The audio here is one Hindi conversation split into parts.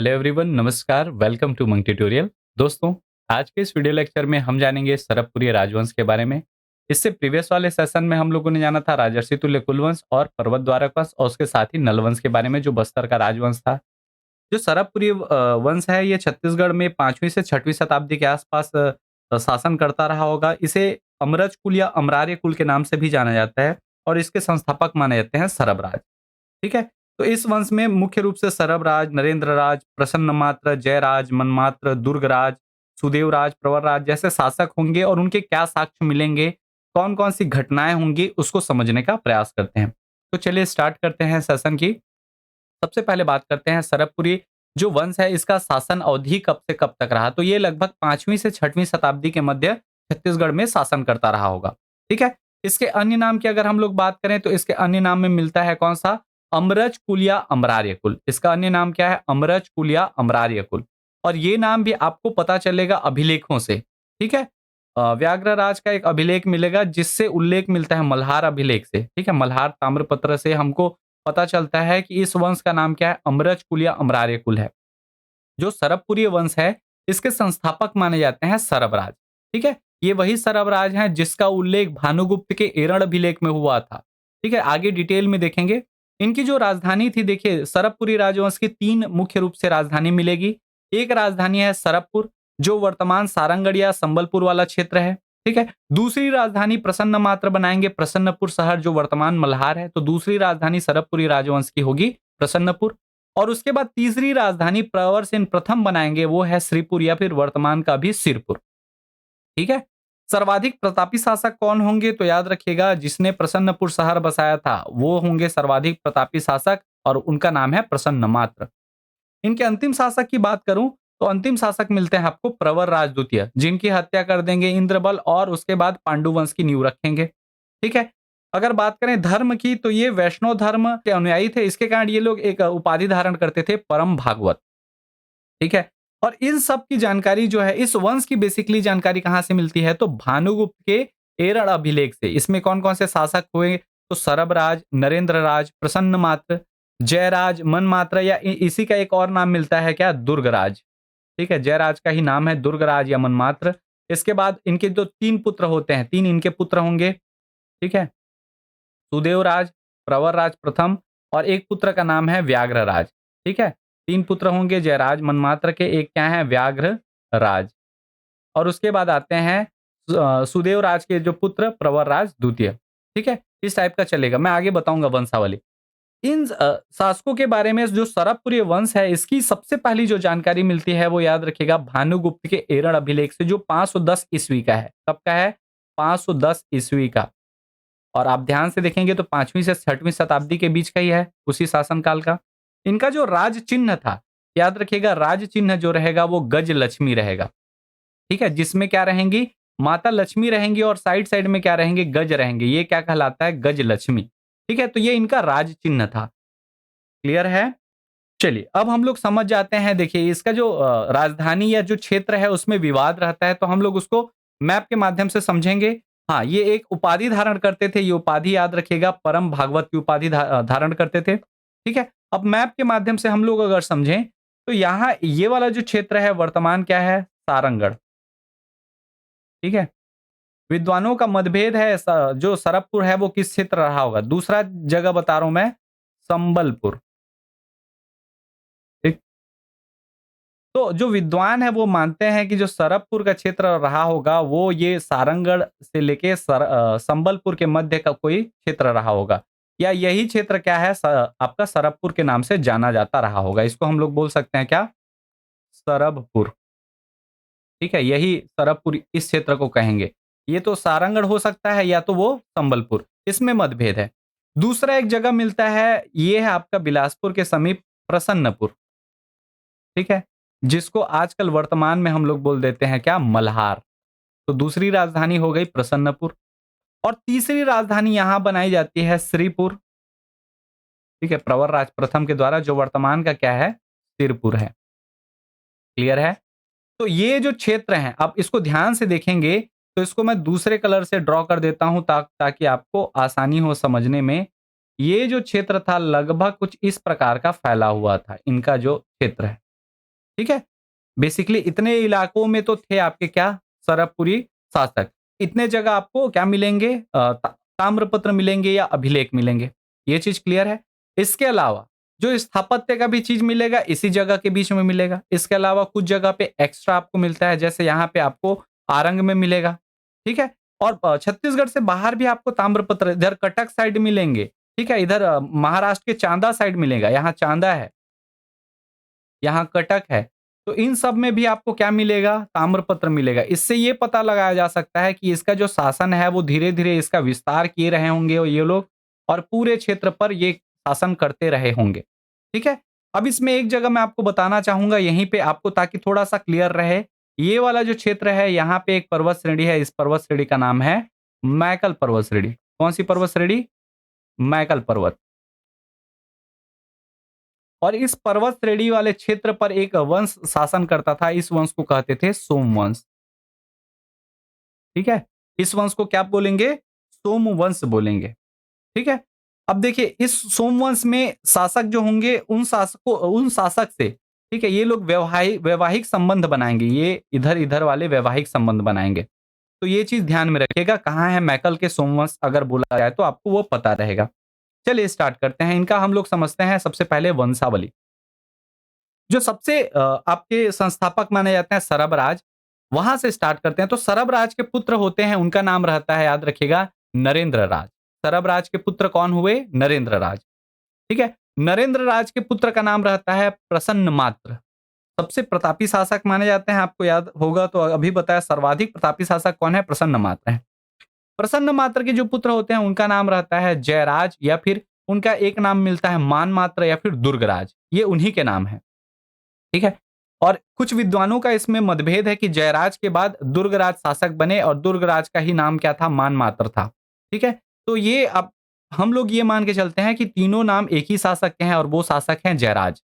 हेलो एवरीवन, नमस्कार। Welcome to Monk tutorial. दोस्तों, आज के इस वीडियो लेक्चर में हम जानेंगे सरबपुरी राजवंश के बारे में। इससे प्रीवियस वाले सेशन में हम लोगों ने जाना था राजर्षि तुल्य कुलवंश और पर्वत द्वारक वंश और उसके साथ ही नलवंश के बारे में, जो बस्तर का राजवंश था। जो सरबपुरी वंश है, ये छत्तीसगढ़ में 5वीं से 6वीं शताब्दी के आसपास शासन करता रहा होगा। इसे अमरज कुल या अमरार्य कुल के नाम से भी जाना जाता है और इसके संस्थापक माने जाते हैं सरबराज। ठीक है? तो इस वंश में मुख्य रूप से सरबराज, नरेंद्रराज, प्रसन्नमात्र, जयराज, मनमात्र, दुर्गराज, सुदेवराज, प्रवरराज जैसे शासक होंगे और उनके क्या साक्ष्य मिलेंगे, कौन-कौन सी घटनाएँ होंगी, उसको समझने का प्रयास करते हैं। तो चलिए स्टार्ट करते हैं सेशन की। सबसे पहले बात करते हैं सरबपुरी जो वंश है, इसका शासन अवधि कब से कब तक रहा। तो ये लगभग 5वीं से 6वीं शताब्दी के मध्य छत्तीसगढ़ में शासन करता रहा होगा। ठीक है? इसके अन्य नाम की अगर हम लोग बात करें तो इसके अन्य नाम में मिलता है कौन-सा? अमरज कुल या अमरार्य कुल। इसका अन्य नाम क्या है? अमरज कुल या अमरार्य कुल। और ये नाम भी आपको पता चलेगा अभिलेखों से। ठीक है? व्याघ्रराज का एक अभिलेख मिलेगा जिससे उल्लेख मिलता है मल्हार अभिलेख से। ठीक है? मल्हार ताम्रपत्र से हमको पता चलता है कि इस वंश का नाम क्या है? अमरज कुल या अमरार्य कुल है। जो सरबपुरी वंश है, इसके संस्थापक माने जाते हैं सरबराज। ठीक है? ये वही सरबराज हैं जिसका उल्लेख भानुगुप्त के एरण अभिलेख में हुआ था। ठीक है? आगे डिटेल में देखेंगे। इनकी जो राजधानी थी, देखिए सरबपुरी राजवंश की 3 मुख्य रूप से राजधानी मिलेगी। एक राजधानी है सरबपुर, जो वर्तमान सारंगढ़ या संबलपुर वाला क्षेत्र है। ठीक है? दूसरी राजधानी प्रसन्न मात्र बनाएंगे प्रसन्नपुर शहर, जो वर्तमान मल्हार है। तो दूसरी राजधानी सरबपुरी राजवंश की होगी प्रसन्नपुर। और उसके बाद तीसरी राजधानी प्रवरसेन प्रथम बनाएंगे, वो है श्रीपुर या फिर वर्तमान का भी सिरपुर। ठीक है? सर्वाधिक प्रतापी शासक कौन होंगे? तो याद रखिएगा, जिसने प्रसन्नपुर शहर बसाया था वो होंगे सर्वाधिक प्रतापी शासक और उनका नाम है प्रसन्नमात्र। इनके अंतिम शासक की बात करूं तो अंतिम शासक मिलते हैं आपको प्रवरराज द्वितीय, जिनकी हत्या कर देंगे इंद्रबल और उसके बाद पांडु वंश की नींव रखेंगे। ठीक है? अगर बात करें धर्म की तो ये वैष्णव धर्म के अनुयायी थे। इसके कारण ये लोग एक उपाधि धारण करते थे, परम भागवत। ठीक है? और इन सब की जानकारी जो है, इस वंश की बेसिकली जानकारी कहां से मिलती है? तो भानुगुप्त के एरण अभिलेख से। इसमें कौन कौन से शासक हुए? तो सरबराज, नरेंद्रराज, प्रसन्नमात्र, जयराज, मनमात्र या इसी का एक और नाम मिलता है क्या? दुर्गराज। ठीक है? जयराज का ही नाम है दुर्गराज या मनमात्र। इसके बाद इनके जो 3 पुत्र होते हैं, 3 इनके पुत्र होंगे। ठीक है? सुदेवराज, प्रवरराज प्रथम और एक पुत्र का नाम है व्याघ्रराज। ठीक है? 3 पुत्र होंगे जयराज मनमात्र के, एक क्या है? व्याघ्रराज। और उसके बाद आते हैं सुदेवराज के जो पुत्र प्रवरराज द्वितीय। ठीक है? इस टाइप का चलेगा, मैं आगे बताऊंगा वंशावली। इन शासकों के बारे में जो सरबपुरी वंश है, इसकी सबसे पहली जो जानकारी मिलती है वो याद रखिएगा भानुगुप्त के एरण अभिलेख से, जो 510 ईस्वी का है। कब का है? 510 ईस्वी का। और आप ध्यान से देखेंगे तो 5वीं से 6वीं शताब्दी के बीच का ही है, उसी शासनकाल का। इनका जो राज चिन्ह था, याद रखिएगा राज चिन्ह जो रहेगा वो गज लक्ष्मी रहेगा। ठीक है? जिसमें क्या रहेंगी? माता लक्ष्मी रहेंगी और साइड साइड में क्या रहेंगे? गज रहेंगे। ये क्या कहलाता है? गज लक्ष्मी। ठीक है? तो ये इनका राज चिन्ह था। क्लियर है? चलिए अब हम लोग समझ जाते हैं। देखिए इसका जो राजधानी या जो क्षेत्र है उसमें विवाद रहता है, तो हम लोग उसको मैप के माध्यम से समझेंगे। हाँ, ये एक उपाधि धारण करते थे। ये उपाधि याद रखिएगा परम भागवत की उपाधि धारण करते थे। ठीक है? अब मैप के माध्यम से हम लोग अगर समझें तो यहाँ ये वाला जो क्षेत्र है वर्तमान क्या है? सारंगढ़। ठीक है? विद्वानों का मतभेद है जो सरबपुर है वो किस क्षेत्र रहा होगा। दूसरा जगह बता रहा हूं मैं, संबलपुर। ठीक? तो जो विद्वान है वो मानते हैं कि जो सरबपुर का क्षेत्र रहा होगा वो ये सारंगढ़ से लेके संबलपुर के मध्य का कोई क्षेत्र रहा होगा, या यही क्षेत्र क्या है? आपका सरबपुर के नाम से जाना जाता रहा होगा। इसको हम लोग बोल सकते हैं क्या? सरबपुर। ठीक है? यही सरबपुर इस क्षेत्र को कहेंगे। ये तो सारंगढ़ हो सकता है या तो वो संबलपुर, इसमें मतभेद है। दूसरा एक जगह मिलता है, ये है आपका बिलासपुर के समीप प्रसन्नपुर। ठीक है? जिसको आजकल वर्तमान में हम लोग बोल देते हैं क्या? मल्हार। तो दूसरी राजधानी हो गई प्रसन्नपुर और तीसरी राजधानी यहां बनाई जाती है श्रीपुर। ठीक है? प्रवरराज प्रथम के द्वारा, जो वर्तमान का क्या है? सिरपुर है। क्लियर है? तो ये जो क्षेत्र हैं, आप इसको ध्यान से देखेंगे तो इसको मैं दूसरे कलर से ड्रॉ कर देता हूं ताकि आपको आसानी हो समझने में। ये जो क्षेत्र था लगभग कुछ इस प्रकार का फैला हुआ था, इनका जो क्षेत्र है। ठीक है? बेसिकली इतने इलाकों में तो थे आपके क्या सरबपुरी शासक। इतने जगह आपको क्या मिलेंगे ताम्रपत्र मिलेंगे या अभिलेख मिलेंगे। ये चीज़ क्लियर है? इसके अलावा जो स्थापत्य का भी चीज़ मिलेगा इसी जगह के बीच में मिलेगा। इसके अलावा कुछ जगह पे एक्स्ट्रा आपको मिलता है जैसे यहाँ पे आपको आरंग में मिलेगा, ठीक है? और छत्तीसगढ़ से बाहर भी आपको ताम्रपत्र इधर कटक साइड मिलेंगे, ठीक है? इधर महाराष्ट्र के चांदा साइड मिलेगा, यहाँ चांदा है, यहाँ कटक है। तो इन सब में भी आपको क्या मिलेगा? ताम्रपत्र मिलेगा। इससे ये पता लगाया जा सकता है कि इसका जो शासन है वो धीरे-धीरे इसका विस्तार किए रहे होंगे और ये लोग और पूरे क्षेत्र पर ये शासन करते रहे होंगे। ठीक है? अब इसमें एक जगह मैं आपको बताना चाहूँगा यहीं पे आपको ताकि थोड़ा-सा क्लियर रहे। ये वाला जो क्षेत्र है यहाँ पे एक पर्वत श्रेणी है, इस पर्वत श्रेणी का नाम है मैकल पर्वत श्रेणी। कौन-सी पर्वत श्रेणी? मैकल पर्वत। और इस पर्वत श्रेणी वाले क्षेत्र पर एक वंश शासन करता था। इस वंश को कहते थे सोमवंश। ठीक है? इस वंश को क्या बोलेंगे? सोमवंश बोलेंगे। ठीक है? अब देखिए इस सोमवंश में शासक जो होंगे उन शासक से ठीक है, ये लोग वैवाहिक संबंध बनाएँगे। ये इधर-इधर वाले वैवाहिक संबंध बनाएँगे। तो ये चीज़ ध्यान में रखिएगा कहाँ है मैकल के सोमवंश अगर बोला जाए तो आपको वो पता रहेगा। चलिए स्टार्ट करते हैं। इनका हम लोग समझते हैं सबसे पहले वंशावली। जो सबसे आपके संस्थापक माने जाते हैं सरबराज, वहाँ से स्टार्ट करते हैं। तो सरबराज के पुत्र होते हैं, उनका नाम रहता है याद रखिएगा नरेंद्र राज। सरबराज के पुत्र कौन हुए? नरेंद्र राज, ठीक है? नरेंद्र राज के पुत्र का नाम रहता है प्रसन्न मात्र। सबसे प्रतापी शासक माने जाते हैं, आपको याद होगा तो अभी बताया सर्वाधिक प्रतापी शासक कौन है? प्रसन्न मात्र है। प्रसन्न मात्र के जो पुत्र होते हैं उनका नाम रहता है जयराज या फिर उनका एक नाम मिलता है मान मात्र या फिर दुर्गराज। ये उन्हीं के नाम है। ठीक है? और कुछ विद्वानों का इसमें मतभेद है कि जयराज के बाद दुर्गराज शासक बने और दुर्गराज का ही नाम क्या था? मानमात्र था। ठीक है? तो ये अब हम लोग ये मान के चलते हैं कि तीनों नाम एक ही शासक के हैं और वो शासक हैं जयराज।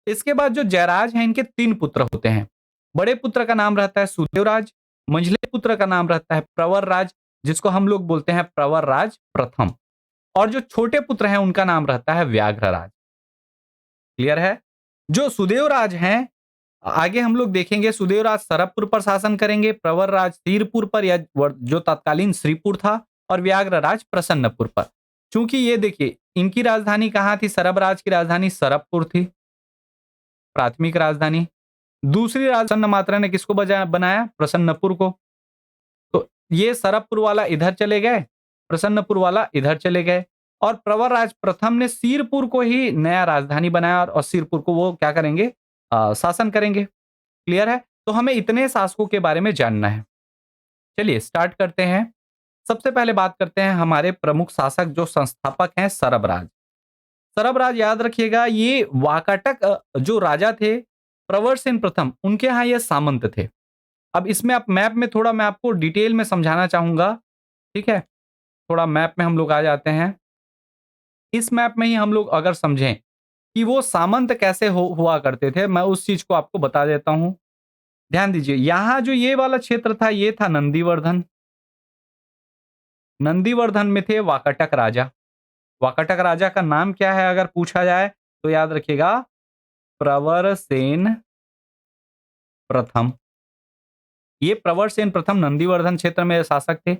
इसके बाद जो जयराज हैं इनके 3 पुत्र होते हैं। बड़े पुत्र का नाम रहता है सुदेवराज, मंझले पुत्र का नाम रहता है प्रवरराज, जिसको हम लोग बोलते हैं प्रवरराज प्रथम और जो छोटे पुत्र हैं उनका नाम रहता है व्याघ्रराज। क्लियर है? जो सुदेवराज हैं आगे हम लोग देखेंगे सुदेवराज सरबपुर पर शासन करेंगे, प्रवरराज सीरपुर पर या जो तत्कालीन श्रीपुर था और व्याघ्रराज प्रसन्नपुर पर। चूंकि ये देखिए इनकी राजधानी कहाँ थी? सरबराज की राजधानी सरबपुर थी, प्राथमिक राजधानी। दूसरी प्रसन्न मात्रा ने किसको बनाया? प्रसन्नपुर को। तो ये सरबपुर वाला इधर चले गए, प्रसन्नपुर वाला इधर चले गए और प्रवरराज प्रथम ने सीरपुर को ही नया राजधानी बनाया और सीरपुर को वो क्या करेंगे? शासन करेंगे। क्लियर है? तो हमें इतने शासकों के बारे में जानना है। चलिए स्टार्ट करते हैं। सबसे पहले बात करते हैं हमारे प्रमुख शासक जो संस्थापक हैं सरबराज। सरबराज याद रखिएगा ये वाकाटक जो राजा थे प्रवरसेन प्रथम उनके यहाँ ये सामंत थे। अब इसमें आप मैप में थोड़ा मैं आपको डिटेल में समझाना चाहूंगा, ठीक है? थोड़ा मैप में हम लोग आ जाते हैं। इस मैप में ही हम लोग अगर समझें कि वो सामंत कैसे हुआ करते थे, मैं उस चीज को आपको बता देता हूं। ध्यान दीजिए, यहाँ जो ये वाला क्षेत्र था, ये था नंदीवर्धन। नंदीवर्धन में थे वाकाटक राजा। वाकाटक राजा का नाम क्या है अगर पूछा जाए तो याद रखिएगा प्रवरसेन प्रथम। ये प्रवरसेन प्रथम नंदीवर्धन क्षेत्र में शासक थे।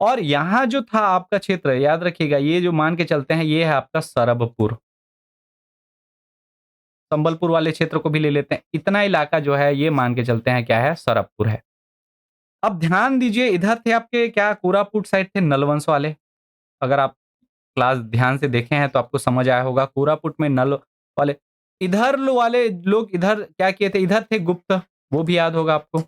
और यहाँ जो था आपका क्षेत्र याद रखिएगा, ये जो मान के चलते हैं ये है आपका सरबपुर। संबलपुर वाले क्षेत्र को भी ले लेते हैं। इतना इलाका जो है ये मान के चलते हैं क्या है? सरबपुर है। अब ध्यान दीजिए इधर थे आपके क्या कोरापुट साइड थे नलवंश वाले। अगर आप क्लास ध्यान से देखे हैं तो आपको समझ आया होगा कोरापुट में नल वाले वाले लोग इधर क्या किए थे? इधर थे गुप्त, वो भी याद होगा आपको।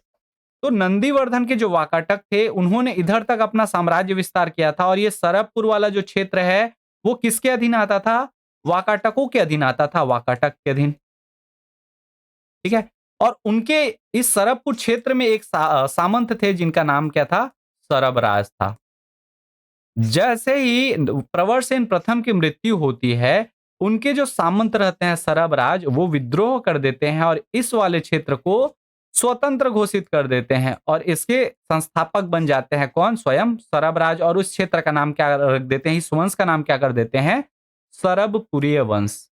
तो नंदीवर्धन के जो वाकाटक थे उन्होंने इधर तक अपना साम्राज्य विस्तार किया था और ये सरबपुर वाला जो क्षेत्र है वो किसके अधीन आता था? वाकाटकों के अधीन आता था, वाकाटक के अधीन। ठीक है? और उनके इस सरबपुर क्षेत्र में एक सामंत थे जिनका नाम क्या था? सरबराज था। जैसे ही प्रवरसेन प्रथम की मृत्यु होती है, उनके जो सामंत रहते हैं सरबराज, वो विद्रोह कर देते हैं और इस वाले क्षेत्र को स्वतंत्र घोषित कर देते हैं और इसके संस्थापक बन जाते हैं कौन? स्वयं सरबराज। और उस क्षेत्र का नाम क्या रख देते हैं? इस वंश का नाम क्या कर देते हैं? सरबपुरीय वंश।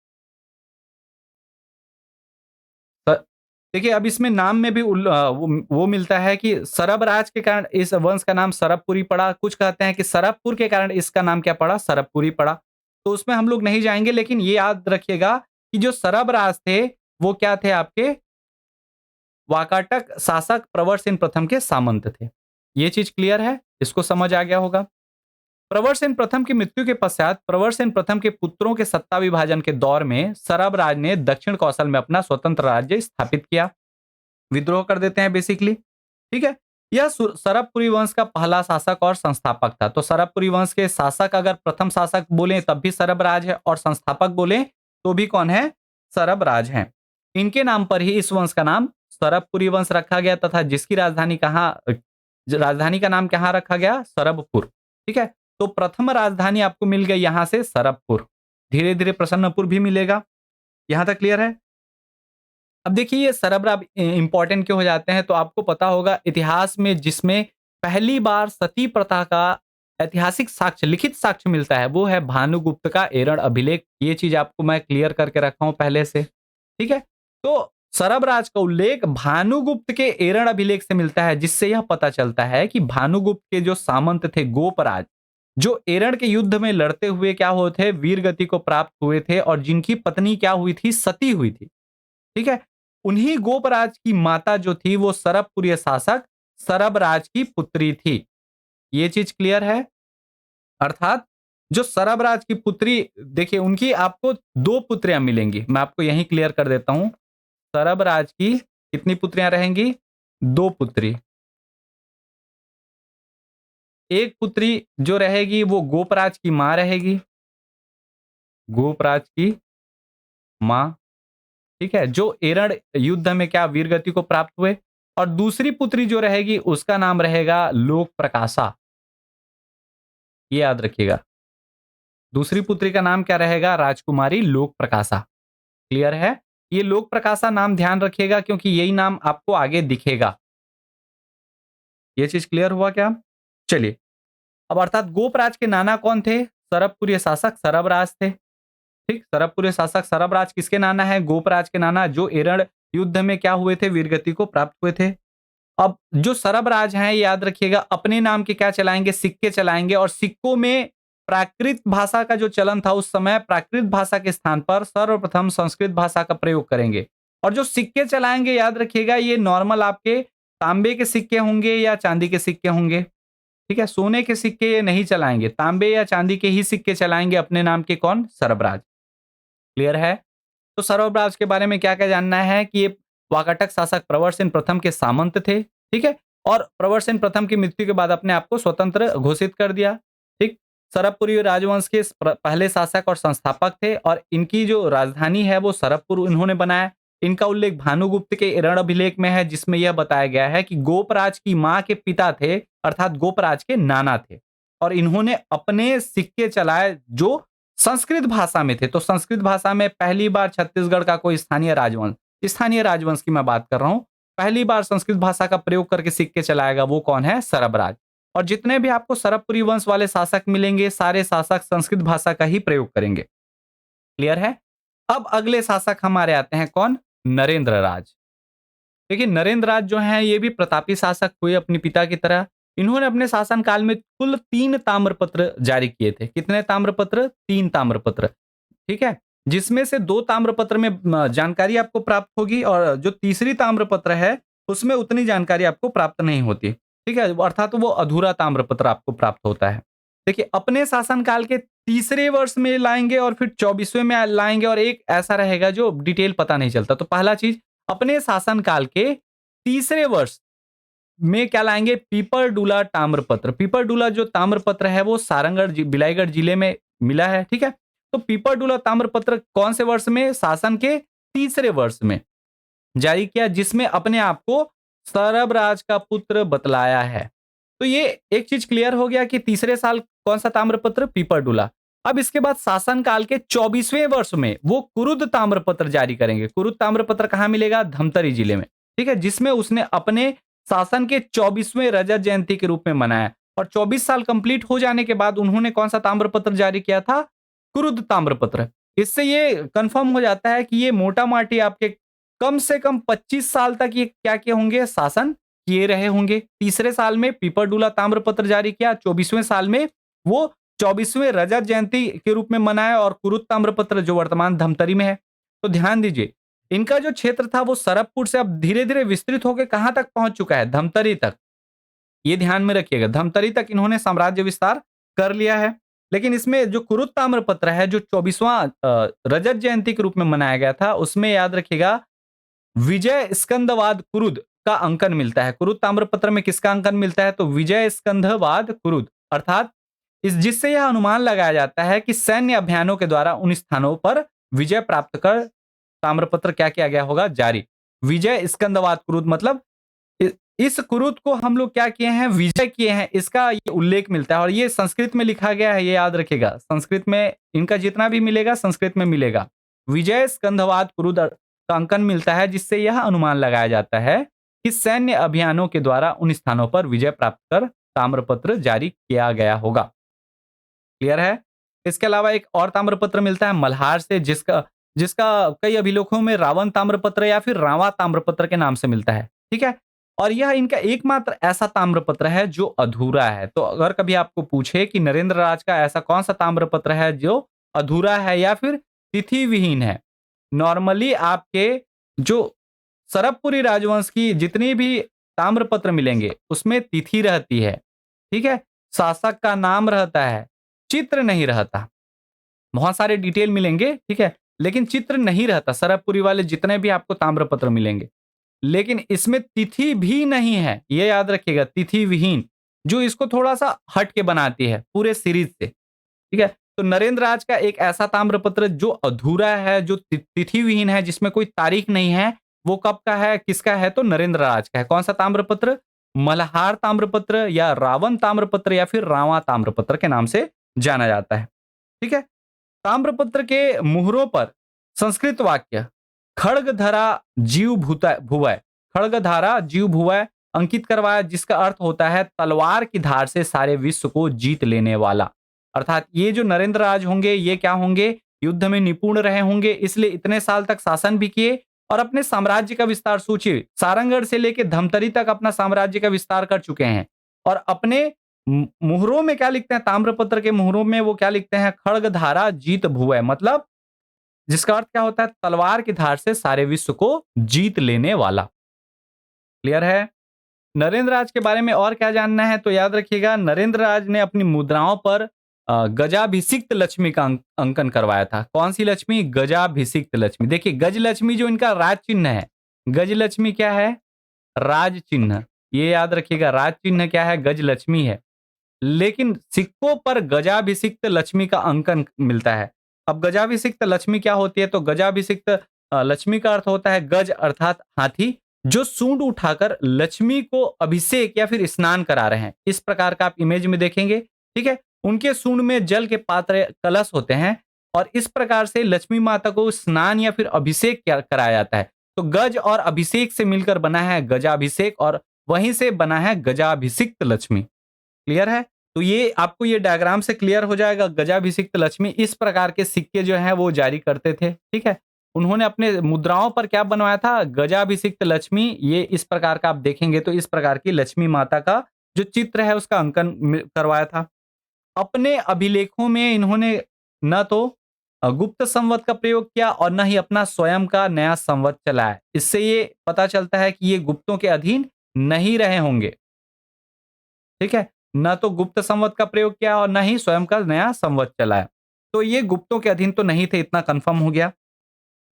देखिए, अब इसमें नाम में भी वो मिलता है कि सरब राज के कारण इस वंश का नाम सरबपुरी पड़ा। कुछ कहते हैं कि सरबपुर के कारण इसका नाम क्या पड़ा? सरबपुरी पड़ा। तो उसमें हम लोग नहीं जाएँगे, लेकिन ये याद रखिएगा कि जो सरब राज थे, वो क्या थे आपके? वाकाटक शासक प्रवरसेन प्रथम के सामंत थे। ये चीज़ क्लियर है? इसको समझ आ गया होगा। प्रवरसेन प्रथम की मृत्यु के पश्चात प्रवरसेन प्रथम के पुत्रों के सत्ता विभाजन के दौर में सरब राज ने दक्षिण कौशल में अपना स्वतंत्र राज्य स्थापित किया। विद्रोह कर देते हैं बेसिकली। ठीक है? यह सरबपुरी वंश का पहला शासक और संस्थापक था। तो सरबपुरी वंश के शासक अगर प्रथम शासक बोले तब भी सरब राज है, और संस्थापक बोले तो भी कौन है? सरब राज हैं। इनके नाम पर ही इस वंश का नाम सरबपुरी वंश रखा गया, तथा जिसकी राजधानी राजधानी का नाम कहाँ रखा गया? सरबपुर। ठीक है? तो प्रथम राजधानी आपको मिल गई यहाँ से सरबपुर। धीरे धीरे प्रसन्नपुर भी मिलेगा। यहाँ तक क्लियर है? अब देखिए, ये सरबराब इंपॉर्टेंट क्यों हो जाते हैं, तो आपको पता होगा इतिहास में जिसमें पहली बार सती प्रथा का ऐतिहासिक साक्ष्य, लिखित साक्ष्य मिलता है, वो है भानुगुप्त का एरण अभिलेख। ये चीज आपको मैं क्लियर करके रखा हूं पहले से। ठीक है? तो सरबराज का उल्लेख भानुगुप्त के एरण अभिलेख से मिलता है, जिससे यह पता चलता है कि भानुगुप्त के जो सामंत थे गोपराज, जो एरण के युद्ध में लड़ते हुए क्या हुए थे? वीर गति को प्राप्त हुए थे, और जिनकी पत्नी क्या हुई थी? सती हुई थी। ठीक है? उन्हीं गोपराज की माता जो थी वो सरबपुरी शासक सरबराज की पुत्री थी। ये चीज क्लियर है? अर्थात जो सरबराज की पुत्री, देखिए उनकी आपको 2 पुत्रियां मिलेंगी। मैं आपको यहीं क्लियर कर देता हूं। सरबराज की कितनी पुत्रियां रहेंगी? 2 पुत्री। एक पुत्री जो रहेगी वो गोपराज की मां रहेगी, गोपराज की मां। ठीक है? जो एरण युद्ध में क्या वीरगति को प्राप्त हुए। और दूसरी पुत्री जो रहेगी उसका नाम रहेगा लोक प्रकाशा। ये याद रखिएगा। दूसरी पुत्री का नाम क्या रहेगा? राजकुमारी लोक प्रकाशा। क्लियर है? ये लोक प्रकाशा नाम ध्यान रखिएगा, क्योंकि यही नाम आपको आगे दिखेगा। ये चीज क्लियर हुआ क्या? चलिए, अब अर्थात गोपराज के नाना कौन थे? सरबपुरी शासक सरबराज थे। ठीक? सरबपुरी शासक सरबराज किसके नाना है? गोपराज के नाना, जो एरण युद्ध में क्या हुए थे? वीरगति को प्राप्त हुए थे। अब जो सरबराज हैं, याद रखिएगा, अपने नाम के क्या चलाएंगे? सिक्के चलाएंगे। और सिक्कों में प्राकृत भाषा का जो चलन था उस समय, प्राकृत भाषा के स्थान पर सर्वप्रथम संस्कृत भाषा का प्रयोग करेंगे। और जो सिक्के चलाएंगे, याद रखिएगा, ये नॉर्मल आपके तांबे के सिक्के होंगे या चांदी के सिक्के होंगे। ठीक है? सोने के सिक्के ये नहीं चलाएंगे, तांबे या चांदी के ही सिक्के चलाएंगे अपने नाम के। कौन? सरबराज। क्लियर है? तो सरबराज के बारे में क्या-क्या जानना है कि ये वाकाटक शासक प्रवरसेन प्रथम के सामंत थे। ठीक है? और प्रवरसेन प्रथम की मृत्यु के बाद अपने आप को स्वतंत्र घोषित कर दिया। ठीक? सरबपुरी राजवंश के पहले शासक और संस्थापक थे, और इनकी जो राजधानी है वो सरबपुर इन्होंने बनाया। इनका उल्लेख भानुगुप्त के एरण अभिलेख में है, जिसमें यह बताया गया है कि गोपराज की मां के पिता थे, अर्थात गोपराज के नाना थे, और इन्होंने अपने सिक्के चलाए जो संस्कृत भाषा में थे। तो संस्कृत भाषा में पहली बार छत्तीसगढ़ का कोई स्थानीय राजवंश की मैं बात कर रहा हूं, पहली बार संस्कृत भाषा का प्रयोग करके सिक्के चलाएगा, वो कौन है? सरबराज। और जितने भी आपको सरबपुरी वंश वाले शासक मिलेंगे, सारे शासक संस्कृत भाषा का ही प्रयोग करेंगे। क्लियर है? अब अगले शासक हमारे आते हैं, कौन? नरेंद्र राज। देखिए, नरेंद्र राज जो हैं ये भी प्रतापी शासक हुए अपने पिता की तरह। इन्होंने अपने शासन काल में कुल 3 ताम्रपत्र जारी किए थे। कितने ताम्रपत्र? 3 ताम्रपत्र। ठीक है? जिसमें से 2 ताम्रपत्र में जानकारी आपको प्राप्त होगी, और जो तीसरी ताम्रपत्र है उसमें उतनी जानकारी आपको प्राप्त नहीं होती। ठीक है? अर्थात वो अधूरा ताम्रपत्र आपको प्राप्त होता है। देखिए, अपने शासन काल के तीसरे वर्ष में लाएंगे और फिर 24वें में लाएंगे, और एक ऐसा रहेगा जो डिटेल पता नहीं चलता। तो पहला चीज, अपने शासन काल के तीसरे वर्ष में क्या लाएंगे? पीपरडुला ताम्रपत्र। पीपरडुला जो ताम्रपत्र है वो सारंगढ़ बिलाईगढ़ जिले में मिला है। ठीक है? तो पीपरडुला ताम्रपत्र कौन से वर्ष में? शासन के तीसरे वर्ष में जारी किया, जिसमें अपने आप को सरबराज का पुत्र बतलाया है। तो ये एक चीज क्लियर हो गया कि तीसरे साल कौन सा ताम्रपत्र? पीपरडुला। अब इसके बाद शासन काल के 24वें वर्ष में वो कुरुद ताम्रपत्र जारी करेंगे। कुरुद ताम्रपत्र कहां मिलेगा? धमतरी जिले में। ठीक है? जिसमें उसने अपने शासन के 24वें रजत जयंती के रूप में मनाया। और 24 साल कंप्लीट हो जाने के बाद उन्होंने कौन सा ताम्रपत्र जारी किया था? कुरुद ताम्रपत्र। इससे ये कंफर्म हो जाता है कि ये मोटा माटी आपके कम से कम 25 साल तक ये क्या किए होंगे, शासन किए रहे होंगे। तीसरे साल में पीपरडुला ताम्रपत्र जारी किया, 24वें साल में वो 24वें रजत जयंती के रूप में मनाया और कुरुत ताम्रपत्र जो वर्तमान धमतरी में है। तो ध्यान दीजिए, इनका जो क्षेत्र था वो सरबपुर से अब धीरे-धीरे विस्तृत होकर कहां तक पहुंच चुका है, धमतरी तक। ये ध्यान में रखिएगा, धमतरी तक इन्होंने साम्राज्य विस्तार कर लिया है। लेकिन इसमें जो कुरुत ताम्रपत्र है, जो 24वां रजत जयंती के रूप में मनाया गया था, उसमें याद रखिएगा विजय स्कंदवाद कुरुद का अंकन मिलता है। कुरुद ताम्रपत्र में किसका अंकन मिलता है, तो विजय स्कंदवाद कुरुद, अर्थात इस जिससे यह अनुमान लगाया जाता है कि सैन्य अभियानों के द्वारा उन स्थानों पर विजय प्राप्त कर ताम्रपत्र क्या किया गया होगा, जारी। विजय स्कंदवाद कुरुद मतलब इस कुरुद को हम लोग क्या किए हैं, विजय किए हैं, इसका ये उल्लेख मिलता है और ये संस्कृत में लिखा गया है, ये याद रखिएगा। संस्कृत में इनका जितना भी मिलेगा संस्कृत में मिलेगा। विजय स्कंदवाद कुरुद का अंकन मिलता है, जिससे यह अनुमान लगाया जाता है कि सैन्य अभियानों के द्वारा उन स्थानों पर विजय प्राप्त कर ताम्रपत्र जारी किया गया होगा। क्लियर है? इसके अलावा एक और ताम्रपत्र मिलता है मल्हार से, जिसका जिसका कई अभिलेखों में रावण ताम्रपत्र या फिर रावा ताम्रपत्र के नाम से मिलता है। ठीक है? और यह इनका एकमात्र ऐसा ताम्रपत्र है जो अधूरा है। तो अगर कभी आपको पूछे कि नरेंद्र राज का ऐसा कौन सा ताम्रपत्र है जो अधूरा है या फिर तिथि विहीन है, नॉर्मली आपके जो सरबपुरी राजवंश की जितनी भी ताम्रपत्र मिलेंगे उसमें तिथि रहती है। ठीक है? शासक का नाम रहता है, चित्र नहीं रहता। बहुत सारे डिटेल मिलेंगे, ठीक है, लेकिन चित्र नहीं रहता सरबपुरी वाले जितने भी आपको ताम्रपत्र मिलेंगे। लेकिन इसमें तिथि भी नहीं है, ये याद रखिएगा, तिथि विहीन, जो इसको थोड़ा सा हट के बनाती है पूरे सीरीज से। ठीक है? तो नरेंद्र राज का एक ऐसा ताम्रपत्र जो अधूरा है, जो तिथि विहीन है, जिसमें कोई तारीख नहीं है, वो कब का है, किसका है, तो नरेंद्र राज का है। कौन सा ताम्रपत्र? मल्हार ताम्रपत्र या रावण ताम्रपत्र या फिर रावा ताम्रपत्र के नाम से जाना जाता है। ठीक है? ताम्रपत्र के मुहरों पर संस्कृत वाक्य खड़गधरा जीव भूता भुवय, खड़गधारा जीव भुवय अंकित करवाया, जिसका अर्थ होता है तलवार की धार से सारे विश्व को जीत लेने वाला। अर्थात ये जो नरेंद्र राज होंगे, ये क्या होंगे, युद्ध में निपुण रहे होंगे, इसलिए इतने साल तक शासन भी किए और अपने साम्राज्य का विस्तार, सोचिए सारंगढ़ से लेकर धमतरी तक अपना साम्राज्य का विस्तार कर चुके हैं। और अपने मुहरों में क्या लिखते हैं, ताम्रपत्र के मुहरों में वो क्या लिखते हैं, खड़गधारा जीत भुवय, मतलब जिसका अर्थ क्या होता है, तलवार की धार से सारे विश्व को जीत लेने वाला। क्लियर है? नरेंद्र राज के बारे में और क्या जानना है, तो याद रखिएगा नरेंद्र राज ने अपनी मुद्राओं पर गजाभिषिक्त लक्ष्मी का अंकन करवाया था। कौन सी लक्ष्मी? गजाभिषिक्त लक्ष्मी। देखिए गज लक्ष्मी जो इनका राज चिन्ह है, गज लक्ष्मी क्या है, राज चिन्ह। ये याद रखिएगा, राज चिन्ह क्या है, गज लक्ष्मी है। लेकिन सिक्कों पर गजाभिषिक्त लक्ष्मी का अंकन मिलता है। अब गजाभिषिक्त लक्ष्मी क्या होती है, तो गजाभिषिक्त लक्ष्मी का अर्थ होता है गज अर्थात हाथी, जो सूंड उठाकर लक्ष्मी को अभिषेक या फिर स्नान करा रहे हैं। इस प्रकार का आप इमेज में देखेंगे। ठीक है? उनके सूंड में जल के पात्र कलश होते हैं और इस प्रकार से लक्ष्मी माता को स्नान या फिर अभिषेक कराया जाता है। तो गज और अभिषेक से मिलकर बना है गजाभिषेक और वहीं से बना है गजाभिषिक्त लक्ष्मी। क्लियर है? तो ये आपको ये डायग्राम से क्लियर हो जाएगा। गजाभिषिक्त लक्ष्मी इस प्रकार के सिक्के जो हैं वो जारी करते थे। ठीक है? उन्होंने अपने मुद्राओं पर क्या बनवाया था, गजाभिषिक्त लक्ष्मी। ये इस प्रकार का आप देखेंगे तो इस प्रकार की लक्ष्मी माता का जो चित्र है उसका अंकन करवाया था। अपने अभिलेखों में इन्होंने न तो गुप्त संवत का प्रयोग किया और न ही अपना स्वयं का नया संवत चलाया। इससे ये पता चलता है कि ये गुप्तों के अधीन नहीं रहे होंगे। ठीक है? न तो गुप्त संवत का प्रयोग किया और न ही स्वयं का नया संवत चलाया। तो ये गुप्तों के अधीन तो नहीं थे, इतना कंफर्म हो गया।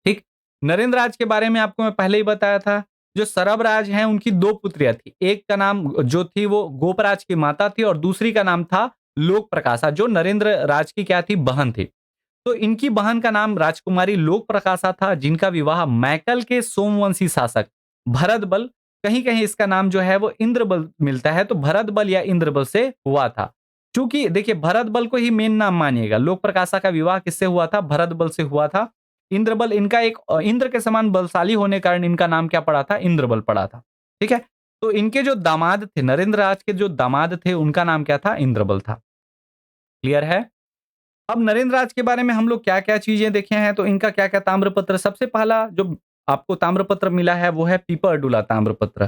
ठीक? नरेंद्र राज के बारे में आपको मैं पहले ही बताया था। जो सरब राज हैं उनकी दो पुत्रियां थी। एक का नाम जो थी वो गोपराज की माता थी और दूसरी का नाम था लोक प्रकाशा, जो नरेंद्र राज की क्या थी, बहन थी। तो इनकी बहन का नाम राजकुमारी लोक प्रकाशा था, जिनका विवाह मैकल के सोमवंशी शासक भरत बल, कहीं कहीं इसका नाम जो है वो इंद्रबल मिलता है, तो भरत बल या इंद्रबल से हुआ था। क्योंकि देखिए भरत बल को ही मेन नाम मानिएगा। लोक प्रकाशा का विवाह किससे हुआ था, भरत बल से हुआ था। इंद्रबल इनका एक इंद्र के समान बलशाली होने के कारण इनका नाम क्या पड़ा था, इंद्रबल पड़ा था। ठीक है? तो इनके जो दामाद थे, नरेंद्र राज के जो दामाद थे, उनका नाम क्या था, इंद्रबल था। क्लियर है? अब नरेंद्र राज के बारे में हम लोग क्या क्या चीजें देखे हैं, तो इनका क्या क्या ताम्रपत्र, सबसे पहला जो आपको ताम्रपत्र मिला है वो है पीपरडुला ताम्रपत्र।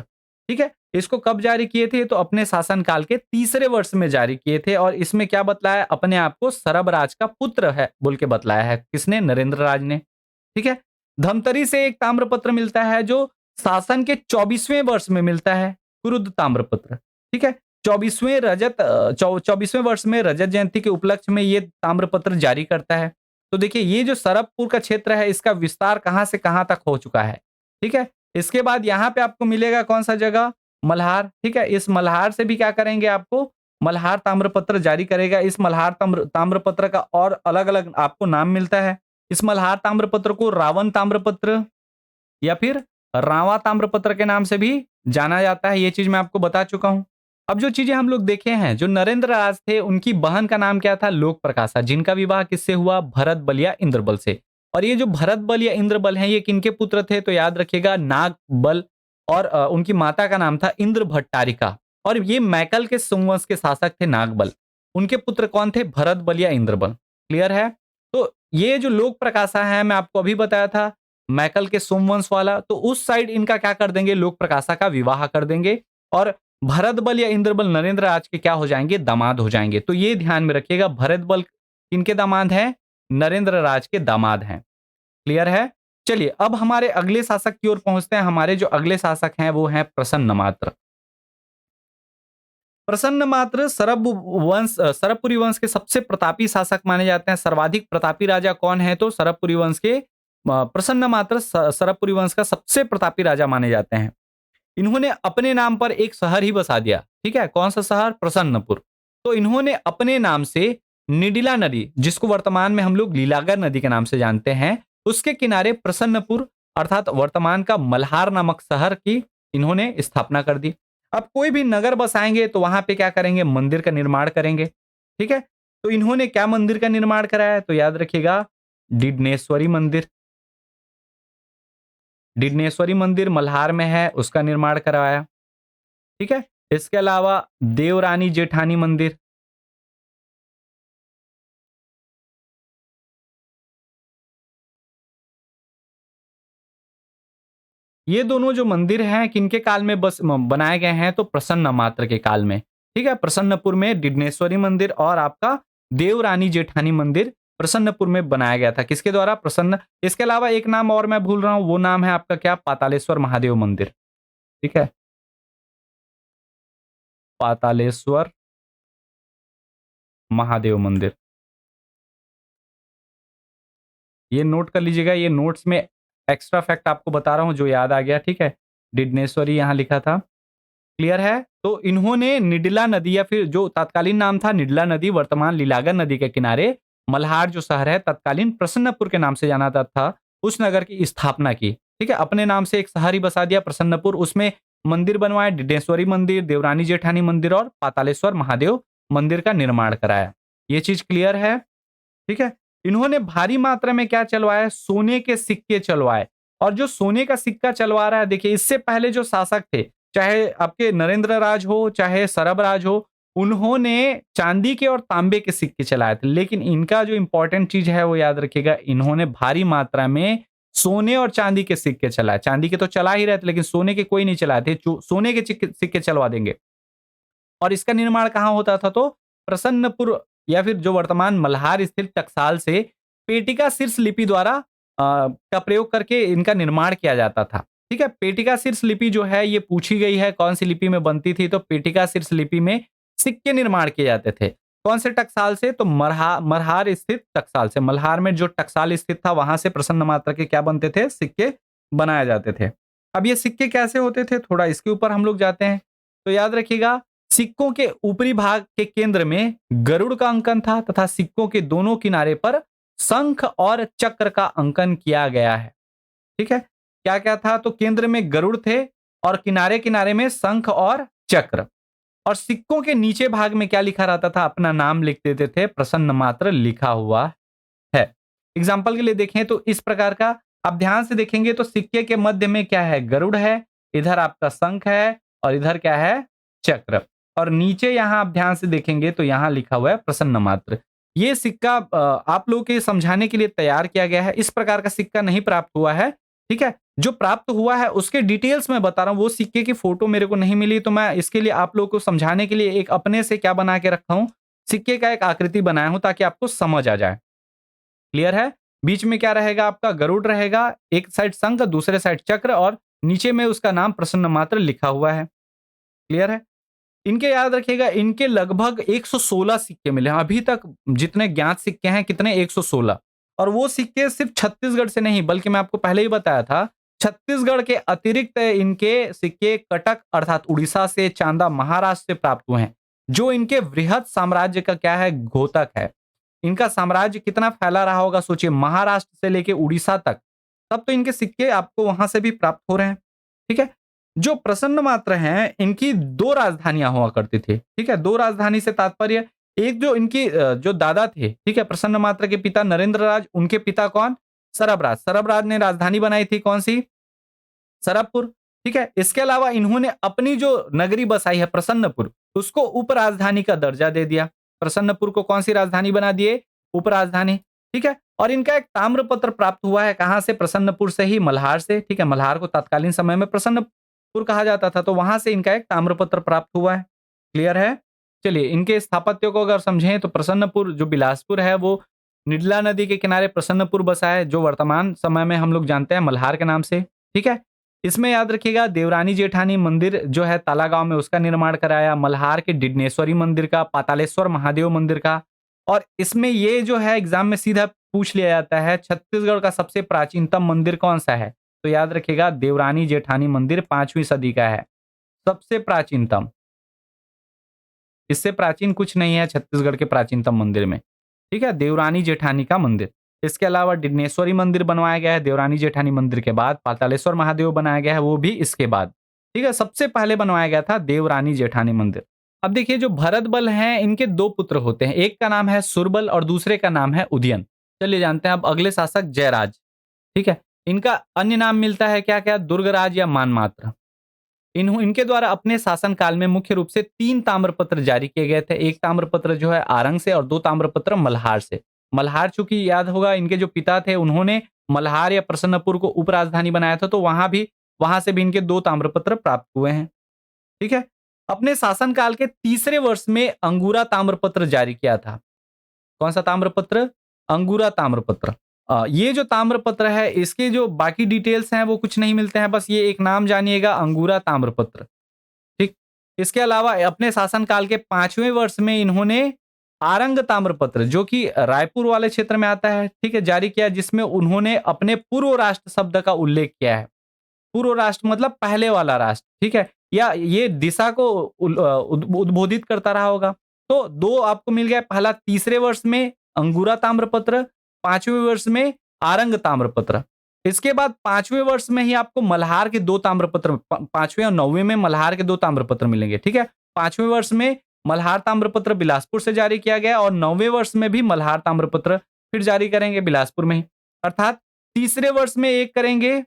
ठीक है? इसको कब जारी किए थे? तो अपने शासनकाल के तीसरे वर्ष में जारी किए थे और इसमें क्या बतलाया? अपने आप को सरबराज का पुत्र है बोल के बतलाया है। किसने? नरेंद्र राज ने। ठीक है? धमतरी से एक ताम्रपत्र मिलता है जो शासन के 24वें वर्ष में मिलता है, कुरुद ताम्रपत्र। ठीक है? 24वें वर्ष में रजत जयंती के उपलक्ष्य में ये ताम्रपत्र जारी करता है। तो देखिए ये जो सरबपुर का क्षेत्र है इसका विस्तार कहाँ से कहाँ तक हो चुका है। ठीक है? इसके बाद यहाँ पे आपको मिलेगा कौन-सा जगह? मल्हार। ठीक है? इस मल्हार से भी क्या करेंगे आपको? मल्हार ताम्रपत्र जारी करेगा। इस मल्हार ताम्रपत्र का और अलग-अलग आपको नाम मिलता है। इस मल्हार ताम्रपत्र को रावण ताम्रपत्र या फिर रावा ताम्रपत्र के नाम से भी जाना जाता है। ये चीज़ मैं आपको बता चुका हूँ। अब जो चीज़ें हम लोग देखे हैं, जो नरेंद्र राज थे, उनकी बहन का नाम क्या था? लोक प्रकाशा, जिनका विवाह किससे हुआ? भरत बल या इंद्रबल से। और ये जो भरत बल या इंद्रबल हैं, ये किनके पुत्र थे? तो याद रखिएगा नाग बल और उनकी माता का नाम था इंद्र भट्टारिका और ये मैकल के सुवंश के शासक थे नागबल। उनके पुत्र कौन थे? भरत बल या इंद्रबल। क्लियर है? तो ये जो लोक प्रकाशा है, मैं आपको अभी बताया था मैकल के सोमवंश वाला, तो उस साइड इनका क्या कर देंगे? लोक प्रकाशा का विवाह कर देंगे और भरत बल या इंद्रबल नरेंद्र राज के क्या हो जाएंगे? दामाद हो जाएंगे। तो ये ध्यान में रखिएगा, भरत बल किनके दामाद हैं? नरेंद्र राज के दामाद हैं। क्लियर है? चलिए अब हमारे अगले शासक की ओर पहुंचते हैं। हमारे जो अगले शासक हैं वो हैं प्रसन्नमात्र। प्रसन्नमात्र सरबपुरी वंश के सबसे प्रतापी शासक माने जाते हैं। सर्वाधिक प्रतापी राजा कौन है? तो सरबपुरी वंश के प्रसन्नमात्र सरबपुरी वंश का सबसे प्रतापी राजा माने जाते हैं। इन्होंने अपने नाम पर एक शहर ही बसा दिया। ठीक है? कौन सा शहर? प्रसन्नपुर। तो इन्होंने अपने नाम से निडिला नदी, जिसको वर्तमान में हम लोग लीलागर नदी के नाम से जानते हैं, उसके किनारे प्रसन्नपुर अर्थात वर्तमान का मल्हार नामक शहर की इन्होंने स्थापना कर दी। अब कोई भी नगर बसाएंगे तो वहां पे क्या करेंगे? मंदिर का निर्माण करेंगे। ठीक है? तो इन्होंने क्या मंदिर का निर्माण कराया? तो याद रखिएगा डिडनेश्वरी मंदिर। डिडनेश्वरी मंदिर मल्हार में है, उसका निर्माण करवाया। ठीक है? इसके अलावा देवरानी जेठानी मंदिर, ये दोनों जो मंदिर हैं किनके काल में बस बनाए गए हैं? तो प्रसन्न मात्र के काल में। ठीक है? प्रसन्नपुर में डिडनेश्वरी मंदिर और आपका देवरानी जेठानी मंदिर प्रसन्नपुर में बनाया गया था। किसके द्वारा? प्रसन्न। इसके अलावा एक नाम और मैं भूल रहा हूं, वो नाम है आपका क्या? पातालेश्वर महादेव मंदिर। ठीक है? पातालेश्वर महादेव मंदिर, ये नोट कर लीजिएगा। ये नोट्स में एक्स्ट्रा फैक्ट आपको बता रहा हूं जो याद आ गया। ठीक है? डिडनेश्वरी यहां लिखा था। क्लियर है? तो इन्होंने निडला नदी या फिर जो तत्कालीन नाम था निडला नदी, वर्तमान लीलागर नदी के किनारे मल्हार जो शहर है तत्कालीन प्रसन्नपुर के नाम से जाना जाता था, उस नगर की स्थापना की। ठीक है? अपने नाम से एक शहर ही बसा दिया प्रसन्नपुर, उसमें मंदिर बनवाए, डिडेश्वरी मंदिर, देवरानी जेठानी मंदिर और पातालेश्वर महादेव मंदिर का निर्माण कराया। ये चीज क्लियर है? ठीक है? इन्होंने भारी मात्रा में क्या चलवाया? सोने के सिक्के चलवाए। और जो सोने का सिक्का चलवा रहा है, देखिए इससे पहले जो शासक थे, चाहे आपके नरेंद्र राज हो चाहे सरब राज हो, उन्होंने चांदी के और तांबे के सिक्के चलाए थे। लेकिन इनका जो इंपॉर्टेंट चीज है वो याद रखिएगा, इन्होंने भारी मात्रा में सोने और चांदी के सिक्के चलाए। चांदी के तो चला ही रहे थे लेकिन सोने के कोई नहीं चलाए थे। सोने के सिक्के चलवा देंगे। और इसका निर्माण कहाँ होता था? तो प्रसन्नपुर या फिर जो वर्तमान मल्हार स्थित टकसाल से पेटिका शीर्ष लिपि द्वारा का प्रयोग करके इनका निर्माण किया जाता था। ठीक है? पेटिका शीर्ष लिपि जो है ये पूछी गई है कौन सी लिपि में बनती थी? तो पेटिका शीर्ष लिपि में सिक्के निर्माण किए जाते थे। कौन से टकसाल से? तो मल्हार स्थित टकसाल से। मल्हार में जो टकसाल स्थित था वहां से प्रसन्न मात्रा के क्या बनते थे? सिक्के बनाए जाते थे। अब ये सिक्के कैसे होते थे? थोड़ा इसके ऊपर हम लोग जाते हैं। तो याद रखिएगा, सिक्कों के ऊपरी भाग के केंद्र में गरुड़ का अंकन था तथा सिक्कों के दोनों किनारे पर शंख और चक्र का अंकन किया गया है। ठीक है? क्या क्या था? तो केंद्र में गरुड़ थे और किनारे किनारे में शंख और चक्र। और सिक्कों के नीचे भाग में क्या लिखा रहता था? अपना नाम लिख देते थे, प्रसन्न मात्र लिखा हुआ है। एग्जाम्पल के लिए देखें तो इस प्रकार का आप ध्यान से देखेंगे तो सिक्के के मध्य में क्या है? गरुड़ है, इधर आपका शंख है और इधर क्या है? चक्र। और नीचे यहां आप ध्यान से देखेंगे तो यहां लिखा हुआ है प्रसन्न मात्र। ये सिक्का आप लोगों के समझाने के लिए तैयार किया गया है। इस प्रकार का सिक्का नहीं प्राप्त हुआ है। ठीक है? जो प्राप्त हुआ है उसके डिटेल्स मैं बता रहा हूँ, वो सिक्के की फोटो मेरे को नहीं मिली, तो मैं इसके लिए आप लोगों को समझाने के लिए एक अपने से क्या बना के रखा हूँ, सिक्के का एक आकृति बनाया हूँ ताकि आपको समझ आ जाए। क्लियर है? बीच में क्या रहेगा, आपका गरुड़ रहेगा, एक साइड शंख, दूसरे साइड चक्र और नीचे में उसका नाम प्रसन्न मात्र लिखा हुआ है। क्लियर है? इनके याद रखिएगा, इनके लगभग 116 सिक्के मिले हैं। अभी तक जितने ज्ञात सिक्के हैं कितने, 116। और वो सिक्के सिर्फ छत्तीसगढ़ से नहीं, बल्कि मैं आपको पहले ही बताया था, छत्तीसगढ़ के अतिरिक्त इनके सिक्के कटक अर्थात उड़ीसा से, चांदा महाराष्ट्र से प्राप्त हुए हैं, जो इनके वृहद साम्राज्य का क्या है, घोतक है। इनका साम्राज्य कितना फैला रहा होगा सोचिए, महाराष्ट्र से लेके उड़ीसा तक। तब तो इनके सिक्के आपको वहां से भी प्राप्त हो रहे हैं। ठीक है? जो प्रसन्न मात्र हैं, इनकी 2 राजधानियाँ हुआ करती थी, ठीक है? 2 राजधानी से तात्पर्य, एक जो इनकी जो दादा थे, ठीक है? प्रसन्न मात्र के पिता नरेंद्र राज, उनके पिता कौन? सरबराज। सरबराज ने राजधानी बनाई थी कौन-सी? सरबपुर, ठीक है? इसके अलावा इन्होंने अपनी जो नगरी बसाई है प्रसन्नपुर, उसको उपराजधानी का दर्जा दे दिया। प्रसन्नपुर को कौन-सी राजधानी बना दिए? उपराजधानी, ठीक है? और इनका एक ताम्रपत्र प्राप्त हुआ है, कहाँ से? प्रसन्नपुर से ही, मल्हार से, ठीक है? मल्हार को तत्कालीन समय में प्रसन्नपुर कहा जाता था, तो वहां से इनका एक ताम्रपत्र प्राप्त हुआ है। क्लियर है? चलिए, इनके स्थापत्य को अगर समझें तो प्रसन्नपुर जो बिलासपुर है, वो निडला नदी के किनारे प्रसन्नपुर बसा है, जो वर्तमान समय में हम लोग जानते हैं मल्हार के नाम से, ठीक है? इसमें याद रखिएगा, देवरानी जेठानी मंदिर जो है तालागांव में, उसका निर्माण कराया, मल्हार के डिडनेश्वरी मंदिर का, पातालेश्वर महादेव मंदिर का। और इसमें ये जो है एग्जाम में सीधा पूछ लिया जाता है, छत्तीसगढ़ का सबसे प्राचीनतम मंदिर कौन सा है? तो याद रखिएगा, देवरानी जेठानी मंदिर 5वीं सदी का है, सबसे प्राचीनतम। इससे प्राचीन कुछ नहीं है छत्तीसगढ़ के प्राचीनतम मंदिर में, ठीक है? देवरानी जेठानी का मंदिर। इसके अलावा डिडनेश्वरी मंदिर बनवाया गया है देवरानी जेठानी मंदिर के बाद, पातालेश्वर महादेव बनाया गया है वो भी इसके बाद, ठीक है? सबसे पहले बनवाया गया था देवरानी जेठानी मंदिर। अब देखिए, जो भरत बल हैं, इनके 2 पुत्र होते हैं, एक का नाम है सुरबल और दूसरे का नाम है उदयन। चलिए जानते हैं अब अगले शासक जयराज, ठीक है? इनका अन्य नाम मिलता है क्या-क्या? दुर्गराज या मानमात्र। इनके द्वारा अपने शासनकाल में मुख्य रूप से 3 ताम्रपत्र जारी किए गए थे। एक ताम्रपत्र जो है आरंग से और 2 ताम्रपत्र मल्हार से। मल्हार, चूंकि याद होगा इनके जो पिता थे, उन्होंने मल्हार या प्रसन्नपुर को उपराजधानी बनाया था, तो वहां से भी इनके 2 ताम्रपत्र प्राप्त हुए हैं। ठीक है? अपने शासनकाल के तीसरे वर्ष में अंगूरा ताम्रपत्र जारी किया था। कौन सा ताम्रपत्र? अंगूरा ताम्रपत्र। ये जो ताम्रपत्र है, इसके जो बाकी डिटेल्स हैं वो कुछ नहीं मिलते हैं, बस ये एक नाम जानिएगा, अंगूरा ताम्रपत्र। ठीक? इसके अलावा अपने शासनकाल के 5वें वर्ष में इन्होंने आरंग ताम्रपत्र, जो कि रायपुर वाले क्षेत्र में आता है, ठीक है, जारी किया, जिसमें उन्होंने अपने पूर्व राष्ट्र शब्द का उल्लेख किया है। पूर्व राष्ट्र मतलब पहले वाला राष्ट्र, ठीक है? या ये दिशा को उद्बोधित करता रहा होगा। तो 2 आपको मिल गया, पहला तीसरे वर्ष में अंगूरा ताम्रपत्र, 5वें वर्ष में आरंग ताम्रपत्र। इसके बाद 5वें वर्ष में ही आपको मल्हार के 2 ताम्रपत्र, 5वें और 9वें में मल्हार के 2 ताम्रपत्र मिलेंगे, ठीक है? 5वें वर्ष में मल्हार ताम्रपत्र बिलासपुर से जारी किया गया और 9वें वर्ष में भी मल्हार ताम्रपत्र फिर जारी करेंगे बिलासपुर में ही। अर्थात तीसरे वर्ष में एक करेंगे,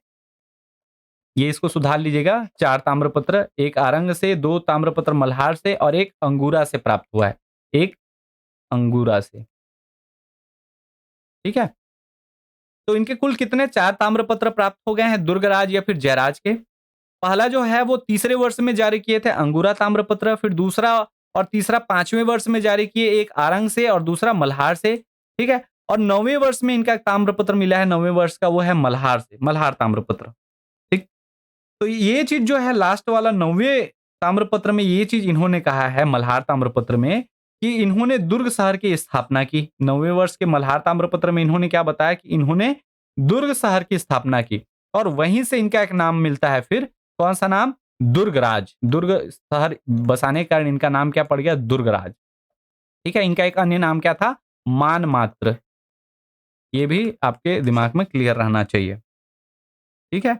ये इसको सुधार लीजिएगा, 4 ताम्रपत्र, 1 आरंग से, 2 ताम्रपत्र मल्हार से और 1 अंगूरा से प्राप्त हुआ है। 1 अंगूरा से, ठीक है? तो इनके कुल कितने 4 ताम्रपत्र प्राप्त हो गए हैं दुर्गराज या फिर जयराज के। पहला जो है वो तीसरे वर्ष में जारी किए थे अंगूरा ताम्रपत्र, फिर दूसरा और तीसरा 5वें वर्ष में जारी किए, एक आरंग से और दूसरा मल्हार से, ठीक है? और 9वें वर्ष में इनका ताम्रपत्र मिला है, 9वें वर्ष का, वो है मल्हार से, मल्हार ताम्रपत्र। ठीक? तो ये चीज जो है लास्ट वाला 9वें ताम्रपत्र में, ये चीज इन्होंने कहा है मल्हार ताम्रपत्र में कि इन्होंने दुर्ग शहर की स्थापना की। 9वें वर्ष के मल्हार ताम्रपत्र में इन्होंने क्या बताया कि इन्होंने दुर्ग शहर की स्थापना की और वहीं से इनका एक नाम मिलता है फिर, कौन सा नाम? दुर्गराज। दुर्ग शहर बसाने के कारण इनका नाम क्या पड़ गया? दुर्गराज। ठीक है? इनका एक अन्य नाम क्या था? मानमात्र। ये भी आपके दिमाग में क्लियर रहना चाहिए। ठीक है?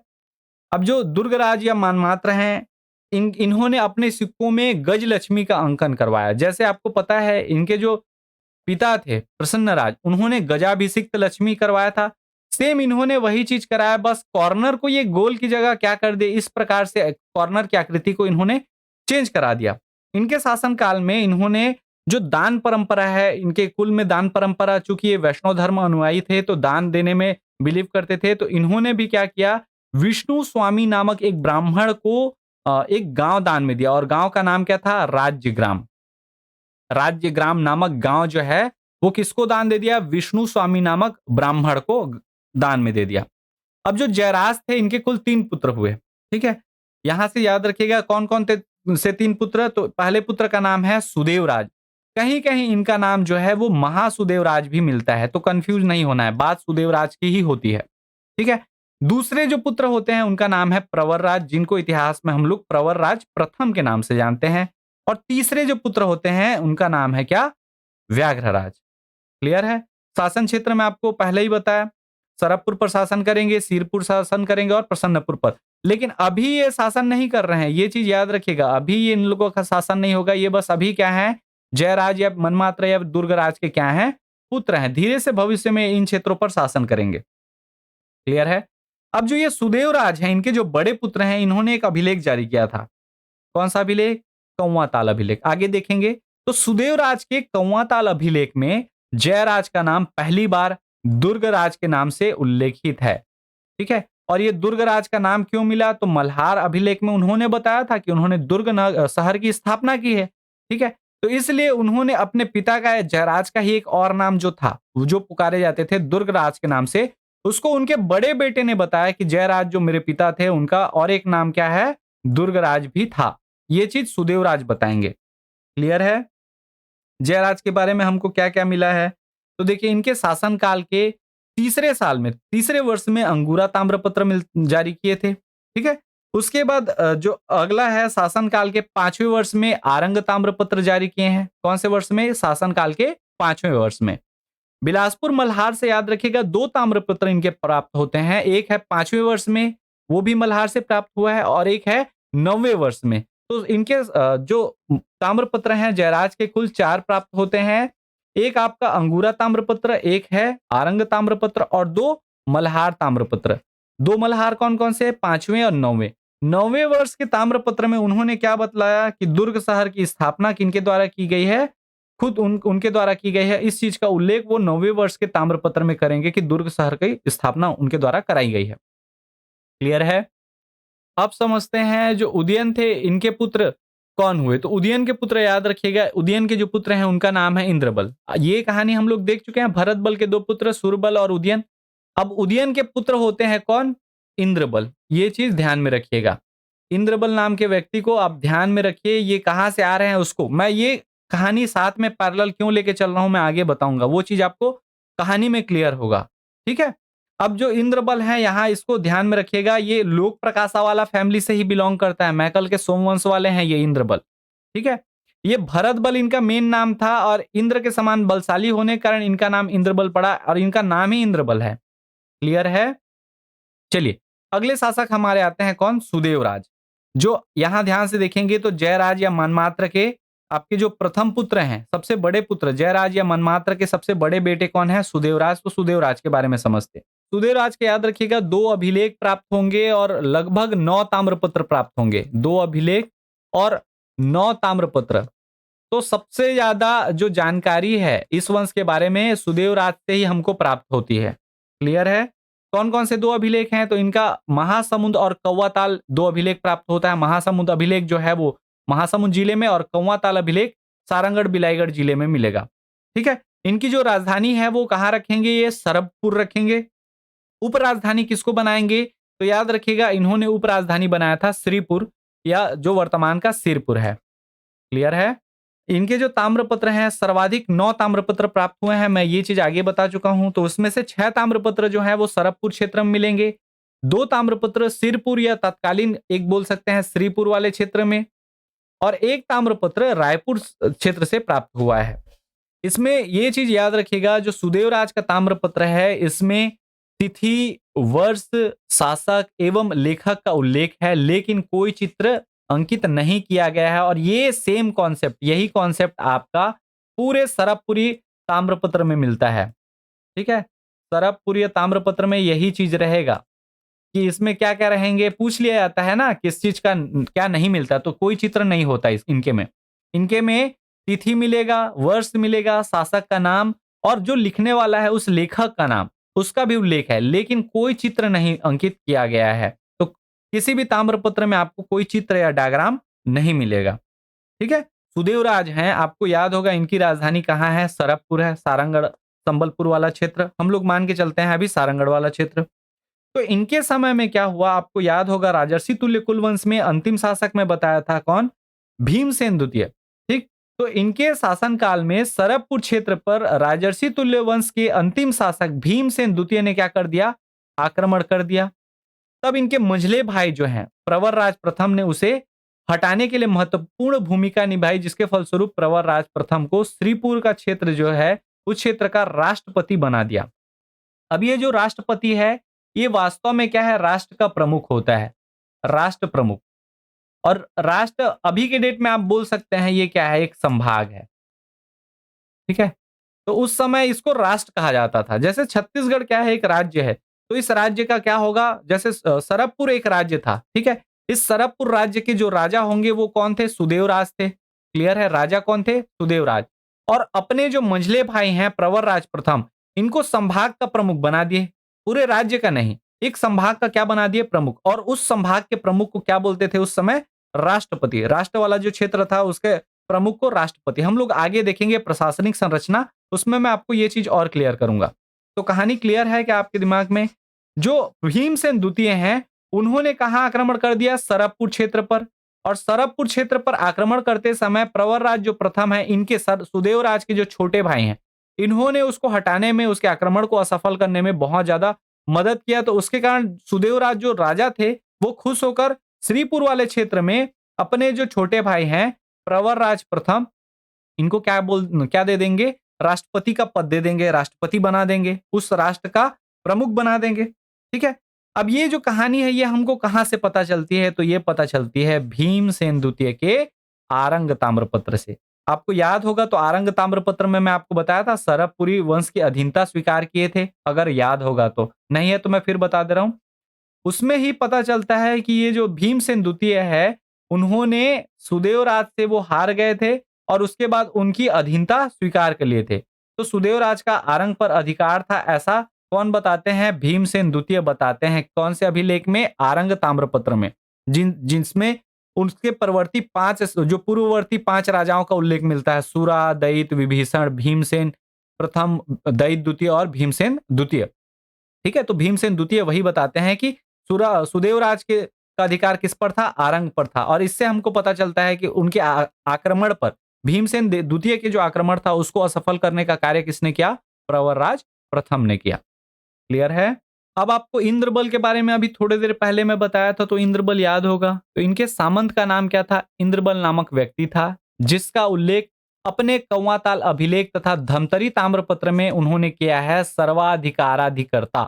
अब जो दुर्गराज या मानमात्र हैं, इन्होंने अपने सिक्कों में गजलक्ष्मी का अंकन करवाया। जैसे आपको पता है, इनके जो पिता थे प्रसन्नराज, उन्होंने गजाभिषिक्त लक्ष्मी करवाया था। सेम इन्होंने वही चीज कराया, बस कॉर्नर को ये गोल की जगह क्या कर दे, इस प्रकार से कॉर्नर की आकृति को इन्होंने चेंज करा दिया। इनके शासनकाल में इन्होंने जो दान परंपरा है, इनके कुल में दान परंपरा, चूंकि ये वैष्णव धर्म अनुयायी थे तो दान देने में बिलीव करते थे, तो इन्होंने भी क्या किया, विष्णु स्वामी नामक एक ब्राह्मण को एक गांव दान में दिया, और गांव का नाम क्या था? राज्यग्राम। राज्यग्राम नामक गांव जो है वो किसको दान दे दिया? विष्णु स्वामी नामक ब्राह्मण को दान में दे दिया। अब जो जयराज थे इनके कुल 3 पुत्र हुए, ठीक है? यहां से याद रखिएगा कौन-कौन थे से 3 पुत्र। तो पहले पुत्र का नाम है सुदेवराज। कहीं-कहीं इनका नाम जो है वो महासुदेवराज भी मिलता है, तो कंफ्यूज नहीं होना है, बात सुदेवराज की ही होती है, ठीक है? दूसरे जो पुत्र होते हैं उनका नाम है प्रवरराज, जिनको इतिहास में हम लोग प्रवरराज प्रथम के नाम से जानते हैं। और तीसरे जो पुत्र होते हैं उनका नाम है क्या? व्याघ्रराज। क्लियर है? शासन क्षेत्र में आपको पहले ही बताया, सरबपुर पर शासन करेंगे, सिरपुर शासन करेंगे और प्रसन्नपुर पर। लेकिन अभी ये शासन नहीं कर रहे हैं, ये चीज याद रखिएगा। अभी ये इन लोगों का शासन नहीं होगा, ये बस अभी क्या है, जयराज या मनमात्र या दुर्गराज के क्या हैं, पुत्र हैं। धीरे से भविष्य में इन क्षेत्रों पर शासन करेंगे। क्लियर है? अब जो ये सुदेवराज हैं, इनके जो बड़े पुत्र हैं, इन्होंने एक अभिलेख जारी किया था। कौन सा अभिलेख? कौवाताल अभिलेख। आगे देखेंगे तो सुदेवराज के कौवाताल अभिलेख में जयराज का नाम पहली बार दुर्गराज के नाम से उल्लेखित है, ठीक है? और ये दुर्गराज का नाम क्यों मिला? तो मल्हार अभिलेख में उन्होंने बताया था कि उन्होंने शहर की स्थापना की है, ठीक है? तो इसलिए उन्होंने अपने पिता का जयराज का ही एक और नाम जो था, वो जो पुकारे जाते थे दुर्गराज के नाम से, उसको उनके बड़े बेटे ने बताया कि जयराज जो मेरे पिता थे उनका और एक नाम क्या है? दुर्गराज भी था। ये चीज सुदेवराज बताएंगे। क्लियर है? जयराज के बारे में हमको क्या-क्या मिला है? तो देखिए इनके शासनकाल के तीसरे साल में, तीसरे वर्ष में अंगूरा ताम्रपत्र जारी किए थे, ठीक है? उसके बाद जो अगला है शासनकाल के 5वें वर्ष में आरंग ताम्रपत्र जारी किए हैं। कौन से वर्ष में? शासनकाल के 5वें वर्ष में। बिलासपुर मल्हार से याद रखिएगा 2 ताम्रपत्र इनके प्राप्त होते हैं। एक है 5वें वर्ष में, वो भी मल्हार से प्राप्त हुआ है, और एक है 9वें वर्ष में। तो इनके जो ताम्रपत्र हैं जयराज के कुल 4 प्राप्त होते हैं। एक आपका अंगूरा ताम्रपत्र, एक है आरंग ताम्रपत्र और 2 मल्हार ताम्रपत्र। 2 मल्हार कौन-कौन से? 5वें और 9वें। 9वें वर्ष के ताम्रपत्र में उन्होंने क्या बतलाया कि दुर्ग शहर की स्थापना किनके द्वारा की गई है? खुद उनके द्वारा की गई है। इस चीज का उल्लेख वो 9वें वर्ष के ताम्रपत्र में करेंगे कि दुर्ग शहर की स्थापना उनके द्वारा कराई गई है। क्लियर है? अब समझते हैं जो उदयन थे इनके पुत्र कौन हुए? तो उदयन के पुत्र याद रखिएगा, उदयन के जो पुत्र हैं उनका नाम है इंद्रबल। ये कहानी हम लोग देख चुके हैं, भरतबल के 2 पुत्र सूरबल और उदयन। अब उदयन के पुत्र होते हैं कौन? इंद्रबल। ये चीज ध्यान में रखिएगा। इंद्रबल नाम के व्यक्ति को आप ध्यान में रखिए, ये कहां से आ रहे हैं उसको मैं ये कहानी साथ में पैरेलल क्यों लेके चल रहा हूं मैं आगे बताऊंगा, वो चीज आपको कहानी में क्लियर होगा, ठीक है? अब जो इंद्रबल है यहाँ इसको ध्यान में रखिएगा, ये लोक प्रकाशा वाला फैमिली से ही बिलोंग करता है, मैकल के सोमवंश वाले हैं ये इंद्रबल, ठीक है? ये भरत बल इनका मेन नाम था, और इंद्र के समान बलशाली होने के कारण इनका नाम इंद्रबल पड़ा, और इनका नाम ही इंद्रबल है। क्लियर है? चलिए अगले शासक हमारे आते हैं कौन? सुदेवराज। जो यहां ध्यान से देखेंगे तो जयराज या मनमात्र के आपके जो प्रथम पुत्र हैं, सबसे बड़े पुत्र जयराज या मनमात्र के सबसे बड़े बेटे कौन है? सुदेवराज। तो सुदेवराज के बारे में समझते हैं। सुदेवराज के याद रखिएगा 2 अभिलेख प्राप्त होंगे और लगभग 9 ताम्रपत्र प्राप्त होंगे। 2 अभिलेख और 9 ताम्रपत्र। तो सबसे ज्यादा जो जानकारी है इस वंश के बारे में सुदेवराज से ही हमको प्राप्त होती है। क्लियर है? कौन कौन से 2 अभिलेख हैं? तो इनका महासमुंद और कौवाताल 2 अभिलेख प्राप्त होता है। महासमुंद अभिलेख जो है वो महासमुंद जिले में, और कौवाताल अभिलेख सारंगढ़ बिलाईगढ़ जिले में मिलेगा, ठीक है? इनकी जो राजधानी है वो कहाँ रखेंगे? ये सरबपुर रखेंगे। उपराजधानी किसको बनाएंगे? तो याद रखिएगा इन्होंने उपराजधानी बनाया था श्रीपुर, या जो वर्तमान का सिरपुर है। क्लियर है? इनके जो ताम्रपत्र हैं सर्वाधिक 9 ताम्रपत्र प्राप्त हुए हैं, मैं ये चीज आगे बता चुका हूं। तो उसमें से 6 ताम्रपत्र जो है वो सरबपुर क्षेत्र में मिलेंगे, 2 ताम्रपत्र सिरपुर या तत्कालीन एक बोल सकते हैं श्रीपुर वाले क्षेत्र में, और 1 ताम्रपत्र रायपुर क्षेत्र से प्राप्त हुआ है। इसमें ये चीज याद रखिएगा जो सुदेवराज का ताम्रपत्र है इसमें तिथि, वर्ष, शासक एवं लेखक का उल्लेख है, लेकिन कोई चित्र अंकित नहीं किया गया है। और ये सेम कॉन्सेप्ट, यही कॉन्सेप्ट आपका पूरे सरबपुरी ताम्रपत्र में मिलता है, ठीक है? सरबपुरी ताम्रपत्र में यही चीज रहेगा कि इसमें क्या क्या रहेंगे, पूछ लिया जाता है ना किस चीज का क्या नहीं मिलता, तो कोई चित्र नहीं होता इनके में। इनके में तिथि मिलेगा, वर्ष मिलेगा, शासक का नाम, और जो लिखने वाला है उस लेखक का नाम। उसका भी उल्लेख है, लेकिन कोई चित्र नहीं अंकित किया गया है। तो किसी भी ताम्रपत्र में आपको कोई चित्र या डायग्राम नहीं मिलेगा। ठीक है? सुदेवराज हैं, आपको याद होगा इनकी राजधानी कहाँ है? सरभपुर है, सारंगढ़, संबलपुर वाला क्षेत्र। हम लोग मान के चलते हैं अभी सारंगढ़ वाला क्षेत्र। तो इनके समय में क्या हुआ आपको याद होगा, राजर्षि तुल्य कुलवंश में अंतिम शासक में बताया था कौन? भीमसेन द्वितीय। ठीक? तो इनके शासनकाल में सरभपुर क्षेत्र पर राजर्षि तुल्य वंश के अंतिम शासक भीमसेन द्वितीय ने क्या कर दिया? आक्रमण कर दिया। तब इनके मंझले भाई जो हैं प्रवरराज प्रथम ने उसे हटाने के लिए महत्वपूर्ण भूमिका निभाई, जिसके फलस्वरूप प्रवरराज प्रथम को श्रीपुर का क्षेत्र जो है उस क्षेत्र का राष्ट्रपति बना दिया। अब ये जो राष्ट्रपति है ये वास्तव में क्या है? राष्ट्र का प्रमुख होता है, राष्ट्र प्रमुख। और राष्ट्र अभी के डेट में आप बोल सकते हैं ये क्या है? एक संभाग है। ठीक है? तो उस समय इसको राष्ट्र कहा जाता था। जैसे छत्तीसगढ़ क्या है? एक राज्य है। तो इस राज्य का क्या होगा? जैसे सरभपुर एक राज्य था, ठीक है? इस सरभपुर राज्य के जो राजा होंगे वो कौन थे? सुदेवराज थे। क्लियर है? राजा कौन थे? सुदेवराज। और अपने जो मंझले भाई हैं प्रवरराज प्रथम, इनको संभाग का प्रमुख बना दिए। पूरे राज्य का नहीं, एक संभाग का क्या बना दिए? प्रमुख। और उस संभाग के प्रमुख को क्या बोलते थे उस समय? राष्ट्रपति। राष्ट्र वाला जो क्षेत्र था उसके प्रमुख को राष्ट्रपति। हम लोग आगे देखेंगे प्रशासनिक संरचना, उसमें मैं आपको ये चीज और क्लियर करूंगा। तो कहानी क्लियर है क्या आपके दिमाग में? जो भीमसेन द्वितीय हैं उन्होंने कहां आक्रमण कर दिया? सरभपुर क्षेत्र पर। और सरभपुर क्षेत्र पर आक्रमण करते समय प्रवरराज जो प्रथम है, इनके सर सुदेवराज के जो छोटे भाई हैं, इन्होंने उसको हटाने में, उसके आक्रमण को असफल करने में बहुत ज्यादा मदद किया। तो उसके कारण सुदेवराज जो राजा थे वो खुश होकर श्रीपुर वाले क्षेत्र में अपने जो छोटे भाई हैं प्रवरराज प्रथम, इनको क्या दे देंगे? राष्ट्रपति का पद दे देंगे, राष्ट्रपति बना देंगे, उस राष्ट्र का प्रमुख बना देंगे। ठीक है? अब ये जो कहानी है ये हमको कहां से पता चलती है? तो ये पता चलती है भीमसेन द्वितीय के आरंग ताम्रपत्र से। आपको याद होगा तो आरंग ताम्रपत्र में मैं आपको बताया था सरभपुरी वंश की अधीनता स्वीकार किए थे, अगर याद होगा तो। नहीं है तो मैं फिर बता दे रहा हूं। उसमें ही पता चलता है कि ये जो भीमसेन द्वितीय है, उन्होंने सुदेवराज से वो हार गए थे और उसके बाद उनकी अधीनता स्वीकार कर लिए थे। तो सुदेवराज का आरंग पर अधिकार था, ऐसा कौन बताते हैं? भीमसेन द्वितीय बताते हैं। कौन से अभिलेख में? आरंग ताम्रपत्र में, जिसमें उसके परवर्ती 5 जो पूर्ववर्ती 5 राजाओं का उल्लेख मिलता है, सुरा, दैत, विभीषण, भीमसेन प्रथम, दैत द्वितीय और भीमसेन द्वितीय। ठीक है? तो भीमसेन द्वितीय वही बताते हैं कि सुदेवराज के का अधिकार किस पर था? आरंग पर था। और इससे हमको पता चलता है कि उनके आक्रमण पर, भीमसेन द्वितीय के जो आक्रमण था उसको असफल करने का कार्य किसने किया? प्रवरराज प्रथम ने किया। क्लियर है? अब आपको इंद्रबल के बारे में अभी थोड़ी देर पहले मैं बताया था, तो इंद्रबल याद होगा। तो इनके सामंत का नाम क्या था? इंद्रबल नामक व्यक्ति था, जिसका उल्लेख अपने कौवाताल अभिलेख तथा धमतरी ताम्रपत्र में उन्होंने किया है, सर्वाधिकाराधिकर्ता।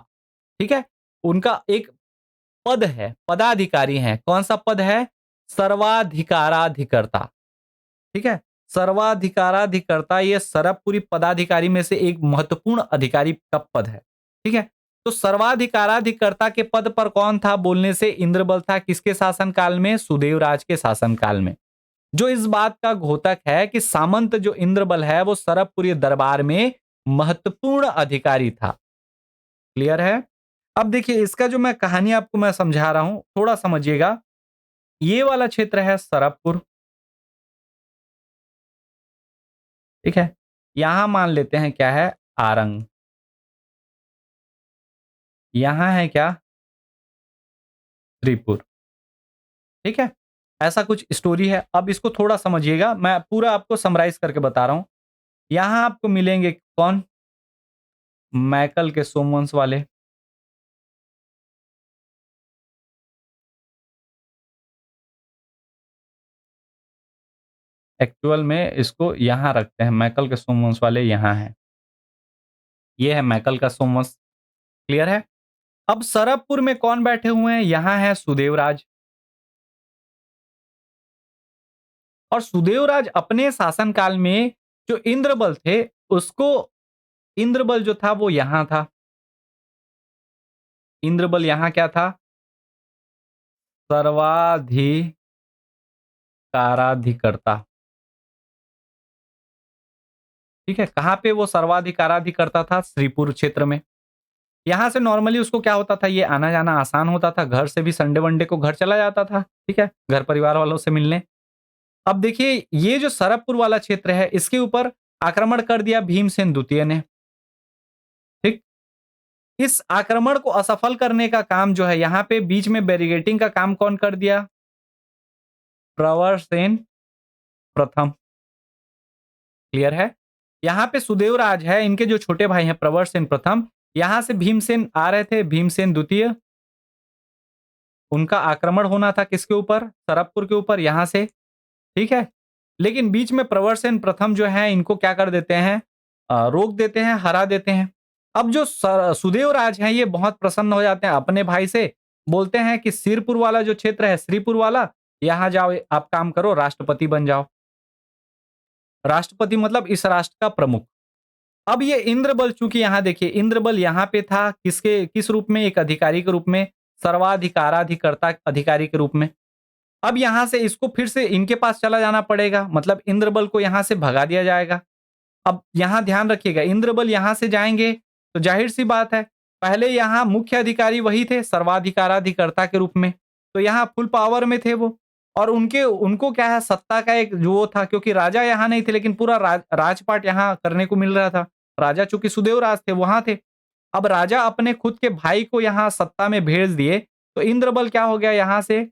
ठीक है? उनका एक पद है, पदाधिकारी हैं। कौन सा पद है? सर्वाधिकाराधिकर्ता। ठीक है? सर्वाधिकाराधिकर्ता ये सरभपुरी पदाधिकारी में से एक महत्वपूर्ण अधिकारी का पद है। ठीक है? तो सर्वाधिकाराधिकर्ता के पद पर कौन था बोलने से? इंद्रबल था। किसके शासनकाल में? सुदेवराज के शासनकाल में। जो इस बात का घोतक है कि सामंत जो इंद्रबल है वो सरभपुरी दरबार में महत्वपूर्ण अधिकारी था। क्लियर है? अब देखिए इसका जो मैं कहानी आपको मैं समझा रहा हूं, थोड़ा समझिएगा। ये वाला क्षेत्र है सरभपुर। ठीक है? यहां मान लेते हैं क्या है? आरंग। यहां है क्या? श्रीपुर। ठीक है? ऐसा कुछ स्टोरी है। अब इसको थोड़ा समझिएगा, मैं पूरा आपको समराइज करके बता रहा हूं। यहां आपको मिलेंगे कौन? मैकल के सोमवंश वाले। एक्चुअल में इसको यहां रखते हैं, मैकल के सोमवंश वाले यहां है। ये है मैकल का सोमवंश। क्लियर है? अब सरभपुर में कौन बैठे हुए हैं? यहां है सुदेवराज। और सुदेवराज अपने शासनकाल में जो इंद्रबल थे, उसको, इंद्रबल जो था वो यहां था। इंद्रबल यहां क्या था? सर्वाधिकाराधिकर्ता। ठीक है? कहां पे वो सर्वाधिकाराधिकर्ता था? श्रीपुर क्षेत्र में। यहाँ से नॉर्मली उसको क्या होता था, ये आना-जाना आसान होता था, घर से भी संडे वनडे को घर चला जाता था, ठीक है? घर परिवार वालों से मिलने। अब देखिए ये जो सरकपुर वाला क्षेत्र है, इसके ऊपर आक्रमण कर दिया भीमसेन द्वितीय ने, ठीक? इस आक्रमण को असफल करने का काम जो है, यहाँ पे बीच में बैरिकेडिंग का काम कौन कर दिया? प्रवरसेन प्रथम, क्लियर है? यहाँ पे सुदेवराज है, इनके जो छोटे भाई हैं प्रवरसेन प्रथम, यहाँ से भीमसेन आ रहे थे, भीमसेन द्वितीय, उनका आक्रमण होना था किसके ऊपर? सरकपुर के ऊपर यहाँ से, ठीक है? लेकिन बीच में प्रवरसेन प्रथम जो है इनको क्या कर देते हैं? रोक देते हैं, हरा देते हैं। अब जो सुदेवराज हैं ये बहुत प्रसन्न हो जाते हैं अपने भाई से, बोलते हैं कि सिरपुर वाला जो क्षेत्र है, श्रीपुर वाला, यहाँ जाओ, आप काम करो, राष्ट्रपति बन जाओ। राष्ट्रपति मतलब इस राष्ट्र का प्रमुख। अब ये इंद्रबल, चूंकि यहाँ देखिए इंद्रबल यहाँ पे था किसके किस रूप में? एक अधिकारी के रूप में, सर्वाधिकाराधिकर्ता अधिकारी के रूप में। अब यहाँ से इसको फिर से इनके पास चला जाना पड़ेगा, मतलब इंद्रबल को यहाँ से भगा दिया जाएगा। अब यहाँ ध्यान रखिएगा, इंद्रबल यहाँ से जाएंगे तो जाहिर सी बात है, पहले यहाँ मुख्य अधिकारी वही थे सर्वाधिकाराधिकर्ता के रूप में, तो यहाँ फुल पावर में थे वो। और उनके उनको क्या है, सत्ता का एक जो वो था, क्योंकि राजा यहाँ नहीं थे लेकिन पूरा राजपाट यहाँ करने को मिल रहा था। राजा चूंकि सुदेवराज थे, वहां थे। अब राजा अपने खुद के भाई को यहाँ सत्ता में भेज दिए, तो इंद्रबल क्या हो गया, यहाँ से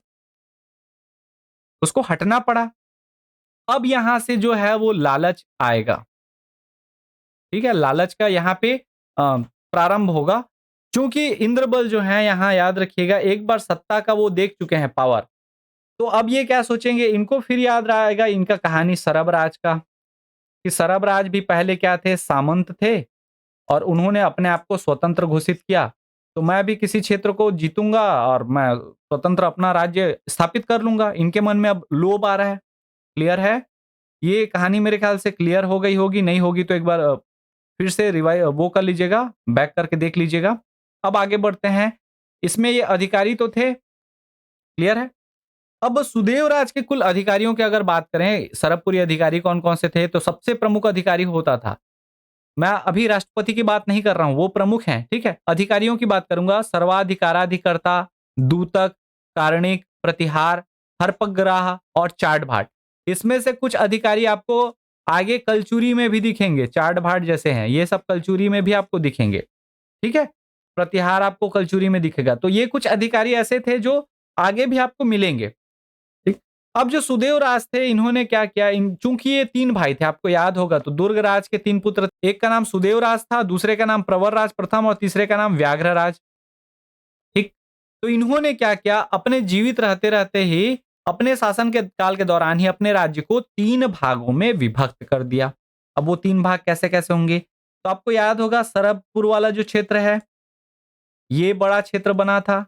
उसको हटना पड़ा। अब यहाँ से जो है वो लालच आएगा, ठीक है? लालच का यहाँ पे प्रारंभ होगा, क्योंकि इंद्रबल जो है यहाँ याद रखिएगा, एक बार सत्ता का वो देख चुके हैं पावर, तो अब ये क्या सोचेंगे, इनको फिर याद आएगा इनका कहानी सरबराज का, कि सरबराज भी पहले क्या थे, सामंत थे, और उन्होंने अपने आप को स्वतंत्र घोषित किया, तो मैं भी किसी क्षेत्र को जीतूंगा और मैं स्वतंत्र अपना राज्य स्थापित कर लूंगा। इनके मन में अब लोभ आ रहा है, क्लियर है? ये कहानी मेरे ख्याल से क्लियर हो गई होगी, नहीं होगी तो एक बार फिर से वो कर लीजिएगा, बैक करके देख लीजिएगा। अब आगे बढ़ते हैं, इसमें ये अधिकारी तो थे, क्लियर है? अब सुदेवराज के कुल अधिकारियों की अगर बात करें, सरबपुरी अधिकारी कौन-कौन से थे, तो सबसे प्रमुख अधिकारी होता था, मैं अभी राष्ट्रपति की बात नहीं कर रहा हूं, वो प्रमुख हैं, ठीक है? अधिकारियों की बात करूंगा, सर्वाधिकाराधिकर्ता, दूतक, कारणिक, प्रतिहार, हरपग्राह और चार्ट भाट। इसमें से कुछ अधिकारी आपको आगे कलचुरी में भी दिखेंगे, चार्ट भाट जैसे हैं, ये सब कलचुरी में भी आपको दिखेंगे, ठीक है? प्रतिहार आपको कलचुरी में दिखेगा। तो ये कुछ अधिकारी ऐसे थे जो आगे भी आपको मिलेंगे, ठीक? अब जो सुदेवराज थे, इन्होंने क्या किया, चूंकि ये 3 भाई थे, आपको याद होगा, तो दुर्गराज के 3 पुत्र, एक का नाम सुदेवराज था, दूसरे का नाम प्रवरराज प्रथम और तीसरे का नाम व्याघ्रराज, ठीक? तो इन्होंने क्या किया, अपने जीवित रहते-रहते ही, अपने शासन के काल के दौरान ही अपने राज्य को 3 भागों में विभक्त कर दिया। अब वो 3 भाग कैसे-कैसे होंगे? तो आपको याद होगा सरबपुर वाला जो क्षेत्र है, ये बड़ा क्षेत्र बना था।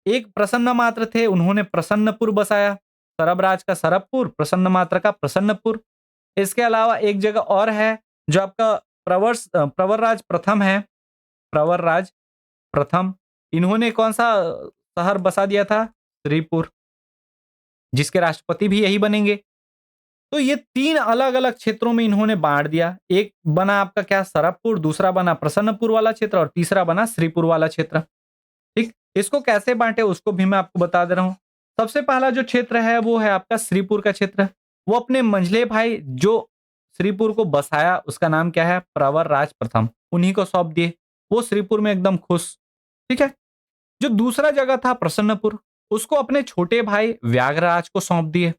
एक प्रसन्न मात्र थे, उन्होंने प्रसन्नपुर बसाया, सरबराज का सरबपुर, प्रसन्न मात्र का प्रसन्नपुर। इसके अलावा एक जगह और है जो आपका प्रवरराज प्रथम है, प्रवरराज प्रथम, इन्होंने कौन-सा शहर बसा दिया था? श्रीपुर, जिसके राष्ट्रपति भी यही बनेंगे। तो ये 3 अलग-अलग क्षेत्रों में इन्होंने बाँट दिया। एक बना आपका क्या, सरबपुर, दूसरा बना प्रसन्नपुर वाला क्षेत्र और तीसरा बना श्रीपुर वाला क्षेत्र। ठीक? इसको कैसे बाँटे उसको भी मैं आपको बता दे रहा हूँ। सबसे पहला जो क्षेत्र है वो है आपका श्रीपुर का क्षेत्र। वो अपने मंझले भाई जो श्रीपुर को बसाया उसका नाम क्या है? प्रवरराज प्रथम। उन्हीं को सौंप दिए। वो श्रीपुर में एकदम खुश। ठीक है? जो दूसरा जगह था प्रसन्नपुर, उसको अपने छोटे भाई व्याघ्रराज को सौंप दिए।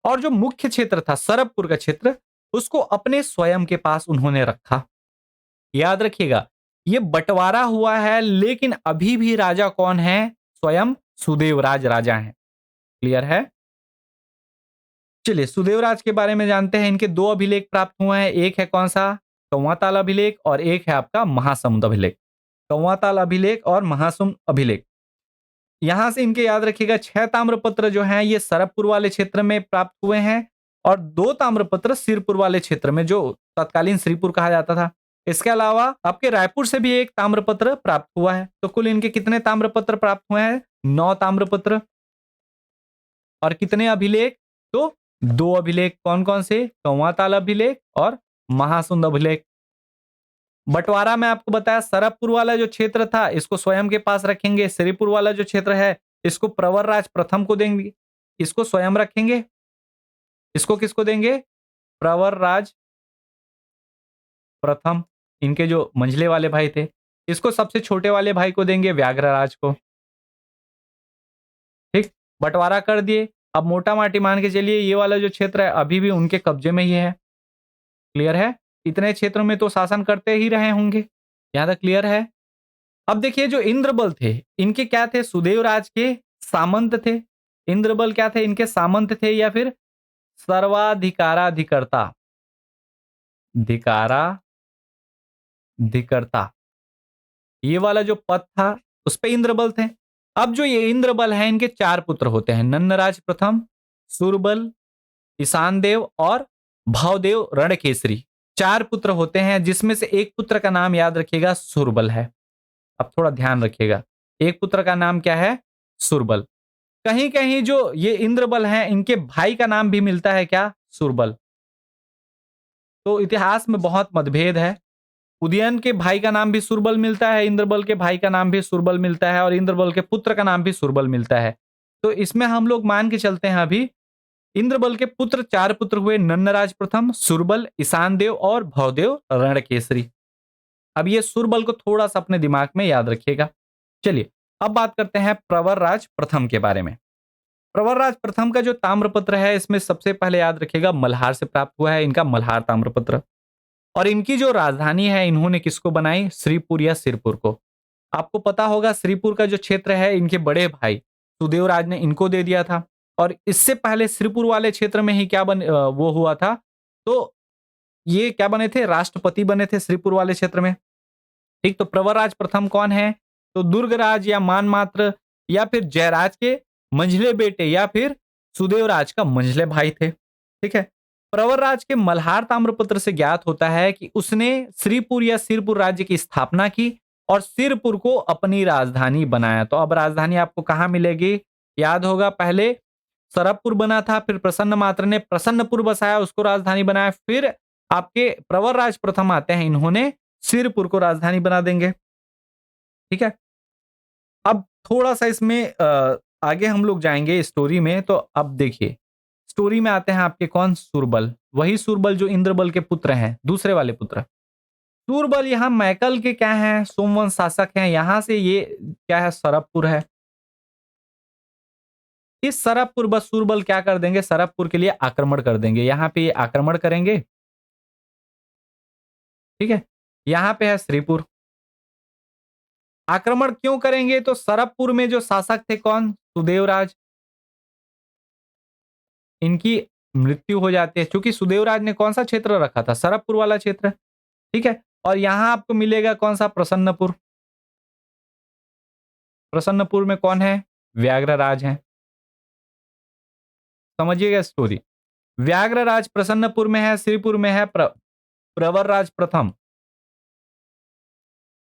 और जो मुख्य क्षेत्र था सरबपुर का क्षेत्र, उसको अपने स्वयं के पास उन्होंने रखा। याद रखिएगा, ये बंटवारा हुआ है लेकिन अभी भी राजा कौन है? स्वयं सुदेवराज राजा हैं। क्लियर है? चलिए सुदेवराज के बारे में जानते हैं। इनके 2 अभिलेख प्राप्त हुए हैं। एक है कौन सा? कौवाताल अभिलेख और एक है आपका महासमुंद अभिलेख। कौवाताल अभिलेख और महासमुंद अभिलेख। यहां से इनके याद रखिएगा 6 ताम्रपत्र जो हैं ये सरबपुर वाले क्षेत्र में प्राप्त हुए हैं और 2 ताम्रपत्र सिरपुर वाले क्षेत्र में जो तत्कालीन श्रीपुर कहा जाता था। इसके अलावा आपके रायपुर से भी एक ताम्रपत्र प्राप्त हुआ है। तो कुल इनके कितने ताम्रपत्र प्राप्त हुए हैं? 9 ताम्रपत्र। और कितने अभिलेख? तो 2 अभिलेख। कौन कौन से? कौवाताल अभिलेख और महासुंद अभिलेख। बंटवारा में आपको बताया सरबपुर वाला जो क्षेत्र था इसको स्वयं के पास रखेंगे, श्रीपुर वाला जो क्षेत्र है इसको प्रवरराज प्रथम को देंगे, इसको स्वयं रखेंगे। इसको किसको देंगे? प्रवरराज प्रथम, इनके जो मंझले वाले भाई थे। इसको सबसे छोटे वाले भाई को देंगे, व्याघ्रराज को। ठीक, बंटवारा कर दिए। अब मोटा माटी मान के चलिए ये वाला जो क्षेत्र है अभी भी उनके कब्जे में ही है। क्लियर है? इतने क्षेत्रों में तो शासन करते ही रहे होंगे। यहां तक क्लियर है? अब देखिए जो इंद्रबल थे इनके क्या थे? सुदेव राज के सामंत थे। इंद्रबल क्या थे? इनके सामंत थे या फिर सर्वाधिकाराधिकर्ता, धिकाराधिकर्ता, ये वाला जो पद था उस पे इंद्रबल थे। अब जो ये इंद्रबल है इनके चार पुत्र होते हैं, नन्नराज प्रथम, सुरबल, ईशान देव और भावदेव रणकेसरी। चार पुत्र होते हैं जिसमें से एक पुत्र का नाम याद रखिएगा, सुरबल है। अब थोड़ा ध्यान रखिएगा, एक पुत्र का नाम क्या है? सुरबल। कहीं कहीं जो ये इंद्रबल हैं इनके भाई का नाम भी मिलता है, क्या? सुरबल। तो इतिहास में बहुत मतभेद है। उदयन के भाई का नाम भी सुरबल मिलता है, इंद्रबल के भाई का नाम भी सुरबल मिलता है और इंद्रबल के पुत्र का नाम भी सुरबल मिलता है। तो इसमें हम लोग मान के चलते हैं अभी इंद्रबल के पुत्र चार पुत्र हुए, नन्नराज प्रथम, सुरबल, ईशान देव और भवदेव रणकेसरी। अब ये सुरबल को थोड़ा सा अपने दिमाग में याद रखिएगा। चलिए अब बात करते हैं प्रवरराज प्रथम के बारे में। प्रवरराज प्रथम का जो ताम्रपत्र है इसमें सबसे पहले याद रखिएगा मल्हार से प्राप्त हुआ है, इनका मल्हार ताम्रपत्र। और इनकी जो राजधानी है इन्होंने किसको बनाई? श्रीपुर या सिरपुर को। आपको पता होगा श्रीपुर का जो क्षेत्र है इनके बड़े भाई सुदेवराज ने इनको दे दिया था। और इससे पहले श्रीपुर वाले क्षेत्र में ही क्या वो हुआ था, तो ये क्या बने थे? राष्ट्रपति बने थे श्रीपुर वाले क्षेत्र में। ठीक, तो प्रवरराज प्रथम कौन है? तो दुर्गराज या मानमात्र या फिर जयराज के मंझले बेटे या फिर सुदेवराज का मंझले भाई थे। ठीक है, प्रवरराज के मल्हार ताम्रपत्र से ज्ञात होता है कि उसने श्रीपुर या सिरपुर राज्य की स्थापना की और सिरपुर को अपनी राजधानी बनाया। तो अब राजधानी आपको कहां मिलेगी? याद होगा पहले सरबपुर बना था, फिर प्रसन्न मात्र ने प्रसन्नपुर बसाया, उसको राजधानी बनाया, फिर आपके प्रवरराज प्रथम आते हैं, इन्होंने सिरपुर को राजधानी बना देंगे। ठीक है, अब थोड़ा सा इसमें आगे हम लोग जाएंगे स्टोरी में। तो अब देखिए स्टोरी में आते हैं आपके कौन? सुरबल, वही सुरबल जो इंद्रबल के पुत्र हैं, दूसरे वाले पुत्र। सुरबल यहाँ मैकल के क्या हैं? सोमवंश शासक हैं। यहां से ये क्या है? सरबपुर है। इस सरबपुर बस सुरबल क्या कर देंगे? सरबपुर के लिए आक्रमण कर देंगे। यहाँ पे ये आक्रमण करेंगे। ठीक है, यहाँ पे है श्रीपुर। आक्रमण क्यों करेंगे? तो सरबपुर में जो शासक थे कौन? सुदेवराज, इनकी मृत्यु हो जाती है क्योंकि सुदेवराज ने कौन सा क्षेत्र रखा था? सरबपुर वाला क्षेत्र। ठीक है, और यहां आपको मिलेगा कौन सा? प्रसन्नपुर। प्रसन्नपुर में कौन है? व्याघ्रराज है। समझिएगा स्टोरी। व्याघ्रराज प्रसन्नपुर में है, श्रीपुर में है प्रवरराज प्रथम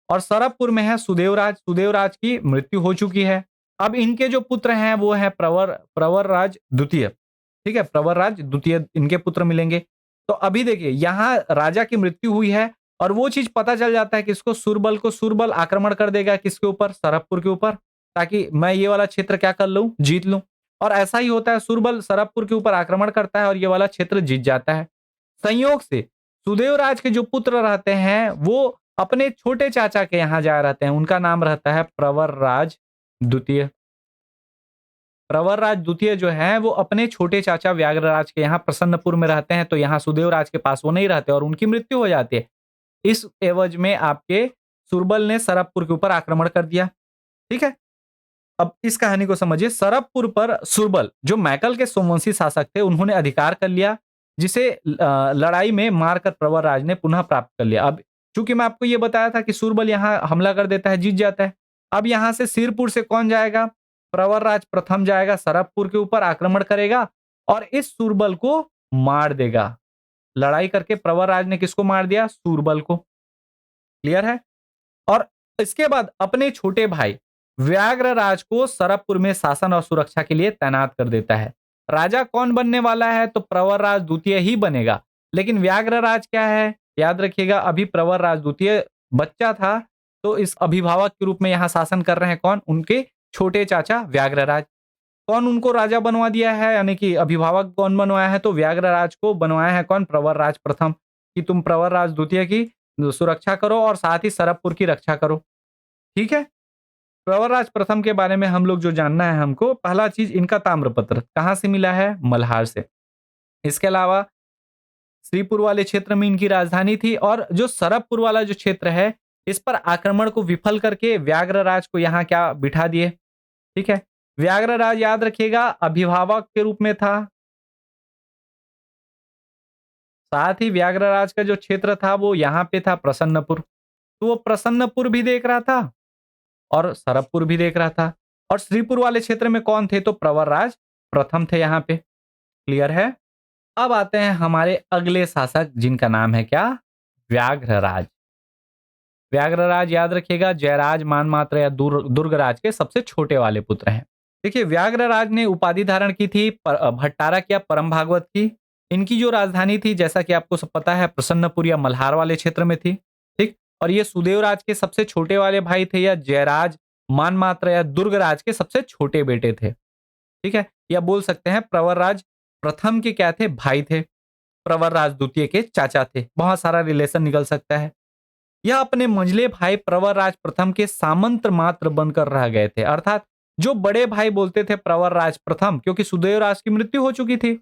और सरबपुर में है सुदेवराज। सुदेवराज की मृत्यु हो चुकी है। अब इनके जो पुत्र हैं वो है प्रवरराज द्वितीय। ठीक है, प्रवरराज द्वितीय इनके पुत्र मिलेंगे। तो अभी देखिए यहाँ राजा की मृत्यु हुई है और वो चीज पता चल जाता है कि इसको सुरबल को, सुरबल आक्रमण कर देगा किसके ऊपर? सरबपुर के ऊपर, ताकि मैं ये वाला क्षेत्र क्या कर लूं? जीत लूं। और ऐसा ही होता है, सुरबल सरबपुर के ऊपर आक्रमण करता है और ये वाला क्षेत्र जीत जाता है। संयोग से सुदेवराज के जो पुत्र रहते हैं वो अपने छोटे चाचा के यहाँ जा रहते हैं, उनका नाम रहता है प्रवरराज द्वितीय। प्रवरराज द्वितीय जो है वो अपने छोटे चाचा व्याघ्रराज के यहाँ प्रसन्नपुर में रहते हैं, तो यहाँ सुदेवराज के पास वो नहीं रहते और उनकी मृत्यु हो जाती है। इस एवज में आपके सुरबल ने सरबपुर के ऊपर आक्रमण कर दिया। ठीक है, अब इस कहानी को समझिए। सरबपुर पर सुरबल जो मैकल के सोमवंशी शासक थे उन्होंने अधिकार कर लिया, जिसे लड़ाई में मारकर प्रवरराज ने पुनः प्राप्त कर लिया। अब चूंकि मैं आपको यह बताया था कि सुरबल यहाँ हमला कर देता है, जीत जाता है। अब यहां से सिरपुर से कौन जाएगा? प्रवरराज प्रथम जाएगा, सरबपुर के ऊपर आक्रमण करेगा और इस सुरबल को मार देगा। लड़ाई करके प्रवरराज ने किसको मार दिया? सुरबल को। क्लियर है? और इसके बाद अपने छोटे भाई व्याघ्रराज को सरबपुर में शासन और सुरक्षा के लिए तैनात कर देता है। राजा कौन बनने वाला है? तो प्रवरराज द्वितीय ही बनेगा। लेकिन व्याघ्रराज क्या है? याद रखिएगा अभी प्रवर राज द्वितीय बच्चा था, तो इस अभिभावक के रूप में यहाँ शासन कर रहे हैं कौन? उनके छोटे चाचा व्याघ्रराज। कौन उनको राजा बनवा दिया है, यानी कि अभिभावक कौन बनवाया है? तो व्याघ्रराज को बनवाया है कौन? प्रवरराज प्रथम, कि तुम प्रवरराज द्वितीय की सुरक्षा करो और साथ ही सरबपुर की रक्षा करो। ठीक है? प्रवरराज प्रथम के बारे में हम लोग जो जानना है हमको, पहला चीज इनका ताम्रपत्र कहाँ से मिला है? मल्हार से। इसके अलावा श्रीपुर वाले क्षेत्र में इनकी राजधानी थी, और जो सरबपुर वाला जो क्षेत्र है, इस पर आक्रमण को विफल करके व्याघ्रराज को यहाँ क्या बिठा दिए। ठीक है? व्याघ्रराज याद रखिएगा अभिभावक के रूप में था, साथ ही व्याघ्रराज का जो क्षेत्र था वो यहाँ पे था प्रसन्नपुर, तो वो प्रसन्नपुर भी देख रहा था और सरबपुर भी देख रहा था। और श्रीपुर वाले क्षेत्र में कौन थे? तो प्रवरराज प्रथम थे यहाँ पे। क्लियर है? अब आते हैं हमारे अगले शासक, जिनका नाम है क्या? व्याघ्रराज। व्याघ्रराज याद रखिएगा जयराज, मानमात्र या दुर्गराज के सबसे छोटे वाले पुत्र हैं। देखिए व्याघ्रराज ने उपाधि धारण की थी भट्टारक या परम भागवत की। इनकी जो राजधानी थी, जैसा कि आपको सब पता है, प्रसन्नपुर या मल्हार वाले क्षेत्र में थी। ठीक, और ये सुदेवराज के सबसे छोटे वाले भाई थे, या जयराज, मानमात्र या दुर्गराज के सबसे छोटे बेटे थे। ठीक है, या बोल सकते हैं प्रवरराज प्रथम के क्या थे? भाई थे। प्रवरराज द्वितीय के चाचा थे। बहुत सारा रिलेशन निकल सकता है। यह अपने मंझले भाई प्रवरराज प्रथम के सामंत मात्र बनकर रह गए थे, अर्थात जो बड़े भाई बोलते थे प्रवरराज प्रथम, क्योंकि सुदेवराज की मृत्यु हो चुकी थी,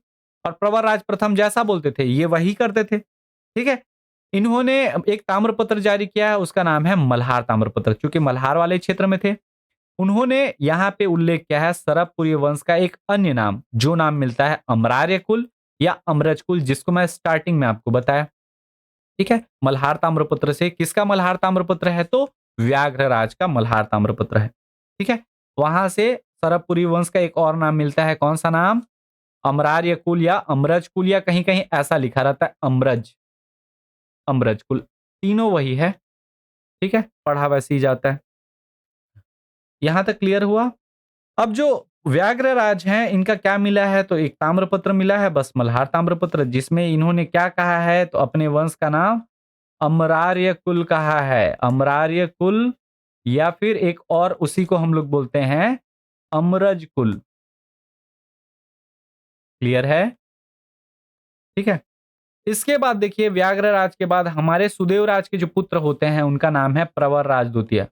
और प्रवरराज प्रथम जैसा बोलते थे ये वही करते थे। ठीक है, इन्होंने एक ताम्रपत्र जारी किया है, उसका नाम है मल्हार ताम्रपत्र, क्योंकि मल्हार वाले क्षेत्र में थे। उन्होंने यहाँ पे उल्लेख किया है सरबपुरी वंश का एक अन्य नाम, जो नाम मिलता है अमरार्य कुल या अमरज कुल, जिसको मैं स्टार्टिंग में आपको बताया। ठीक है, मल्हार ताम्रपत्र से किसका मल्हार ताम्रपत्र है? तो व्याघ्रराज का मल्हार ताम्रपत्र है। ठीक है, वहां से सरबपुरी वंश का एक और नाम मिलता है, कौन सा नाम? अमरार्य कुल या अमरज कुल, या कहीं कहीं ऐसा लिखा रहता है अमरज, अमरज कुल, तीनों वही है। ठीक है, पढ़ा वैसे ही जाता है। यहां तक क्लियर हुआ? अब जो व्याघ्रराज हैं, इनका क्या मिला है? तो एक ताम्रपत्र मिला है, बस मल्हार ताम्रपत्र, जिसमें इन्होंने क्या कहा है? तो अपने वंश का नाम अमरार्य कुल कहा है। अमरार्य कुल, या फिर एक और उसी को हम लोग बोलते हैं अमरज कुल। क्लियर है? ठीक है, इसके बाद देखिए व्याघ्रराज के बाद हमारे सुदेवराज के जो पुत्र होते हैं, उनका नाम है प्रवरराज द्वितीय।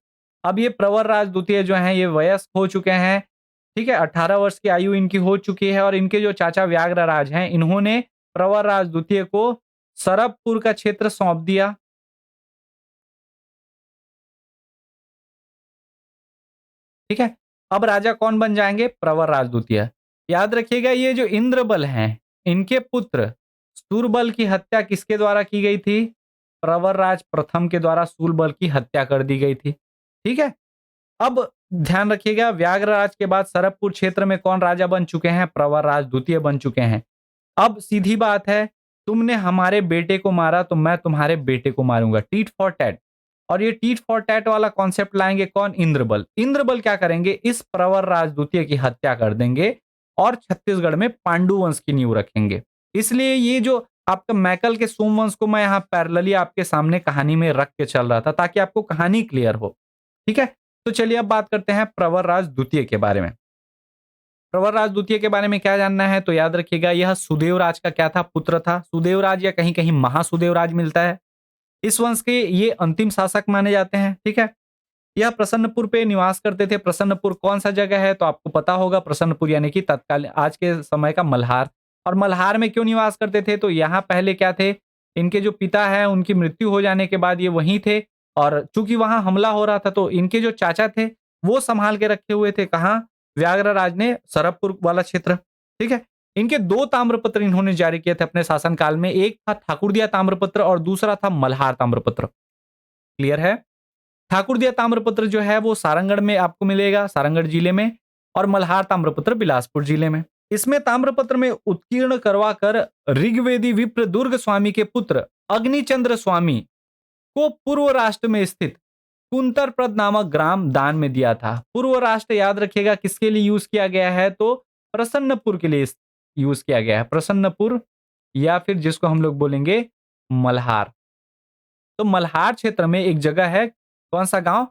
अब ये प्रवरराज द्वितीय जो हैं, ये वयस्क हो चुके हैं। ठीक है, 18 वर्ष की आयु इनकी हो चुकी है, और इनके जो चाचा व्याघ्रराज हैं, इन्होंने प्रवरराज द्वितीय को सरबपुर का क्षेत्र सौंप दिया। ठीक है, अब राजा कौन बन जाएंगे? प्रवरराज द्वितीय। याद रखिएगा ये जो इंद्रबल हैं, इनके पुत्र सूरबल की हत्या किसके द्वारा की गई थी? प्रवरराज प्रथम के द्वारा सूरबल की हत्या कर दी गई थी। ठीक है, अब ध्यान रखिएगा व्याघ्रराज के बाद सरबपुर क्षेत्र में कौन राजा बन चुके हैं? प्रवरराज द्वितीय बन चुके हैं। अब सीधी बात है, तुमने हमारे बेटे को मारा तो मैं तुम्हारे बेटे को मारूंगा, टीट फॉर टैट। और ये टीट फॉर टैट वाला कॉन्सेप्ट लाएंगे कौन? इंद्रबल। इंद्रबल क्या करेंगे? इस प्रवरराज द्वितीय की हत्या कर देंगे और छत्तीसगढ़ में पांडु वंश की नींव रखेंगे। इसलिए ये जो आपका मैकल के सोमवंश को मैं यहाँ पैरेलली आपके सामने कहानी में रख के चल रहा था, ताकि आपको कहानी क्लियर हो। ठीक है, तो चलिए अब बात करते हैं प्रवरराज द्वितीय के बारे में। प्रवरराज द्वितीय के बारे में क्या जानना है? तो याद रखिएगा यह सुदेवराज का क्या था? पुत्र था। सुदेवराज या कहीं कहीं महासुदेवराज मिलता है। इस वंश के ये अंतिम शासक माने जाते हैं। ठीक है, यह प्रसन्नपुर पे निवास करते थे। प्रसन्नपुर कौन सा जगह है? तो आपको पता होगा, प्रसन्नपुर यानी कि तत्काल आज के समय का मल्हार। और मल्हार में क्यों निवास करते थे? तो यहाँ पहले क्या थे, इनके जो पिता है उनकी मृत्यु हो जाने के बाद ये वहीं थे, और चूंकि वहां हमला हो रहा था तो इनके जो चाचा थे वो संभाल के रखे हुए थे। कहाँ? व्याघ्रराज ने सरबपुर वाला क्षेत्र। ठीक है, इनके दो ताम्रपत्र इन्होंने जारी किए थे अपने शासनकाल में, एक था ठाकुरदिया ताम्रपत्र और दूसरा था मल्हार ताम्रपत्र। क्लियर है? ठाकुरदिया ताम्रपत्र जो है वो सारंगढ़ में आपको मिलेगा, सारंगढ़ जिले में, और मल्हार ताम्रपत्र बिलासपुर जिले में। इसमें ताम्रपत्र में उत्कीर्ण करवा कर ऋग्वेदी विप्र दुर्ग स्वामी के पुत्र अग्निचंद्र स्वामी को पूर्व राष्ट्र में स्थित कुंतरप्रद नामक ग्राम दान में दिया था। पूर्व राष्ट्र याद रखिएगा किसके लिए यूज किया गया है? तो प्रसन्नपुर के लिए यूज किया गया है। प्रसन्नपुर, या फिर जिसको हम लोग बोलेंगे मल्हार। तो मल्हार क्षेत्र में एक जगह है, कौन सा गांव?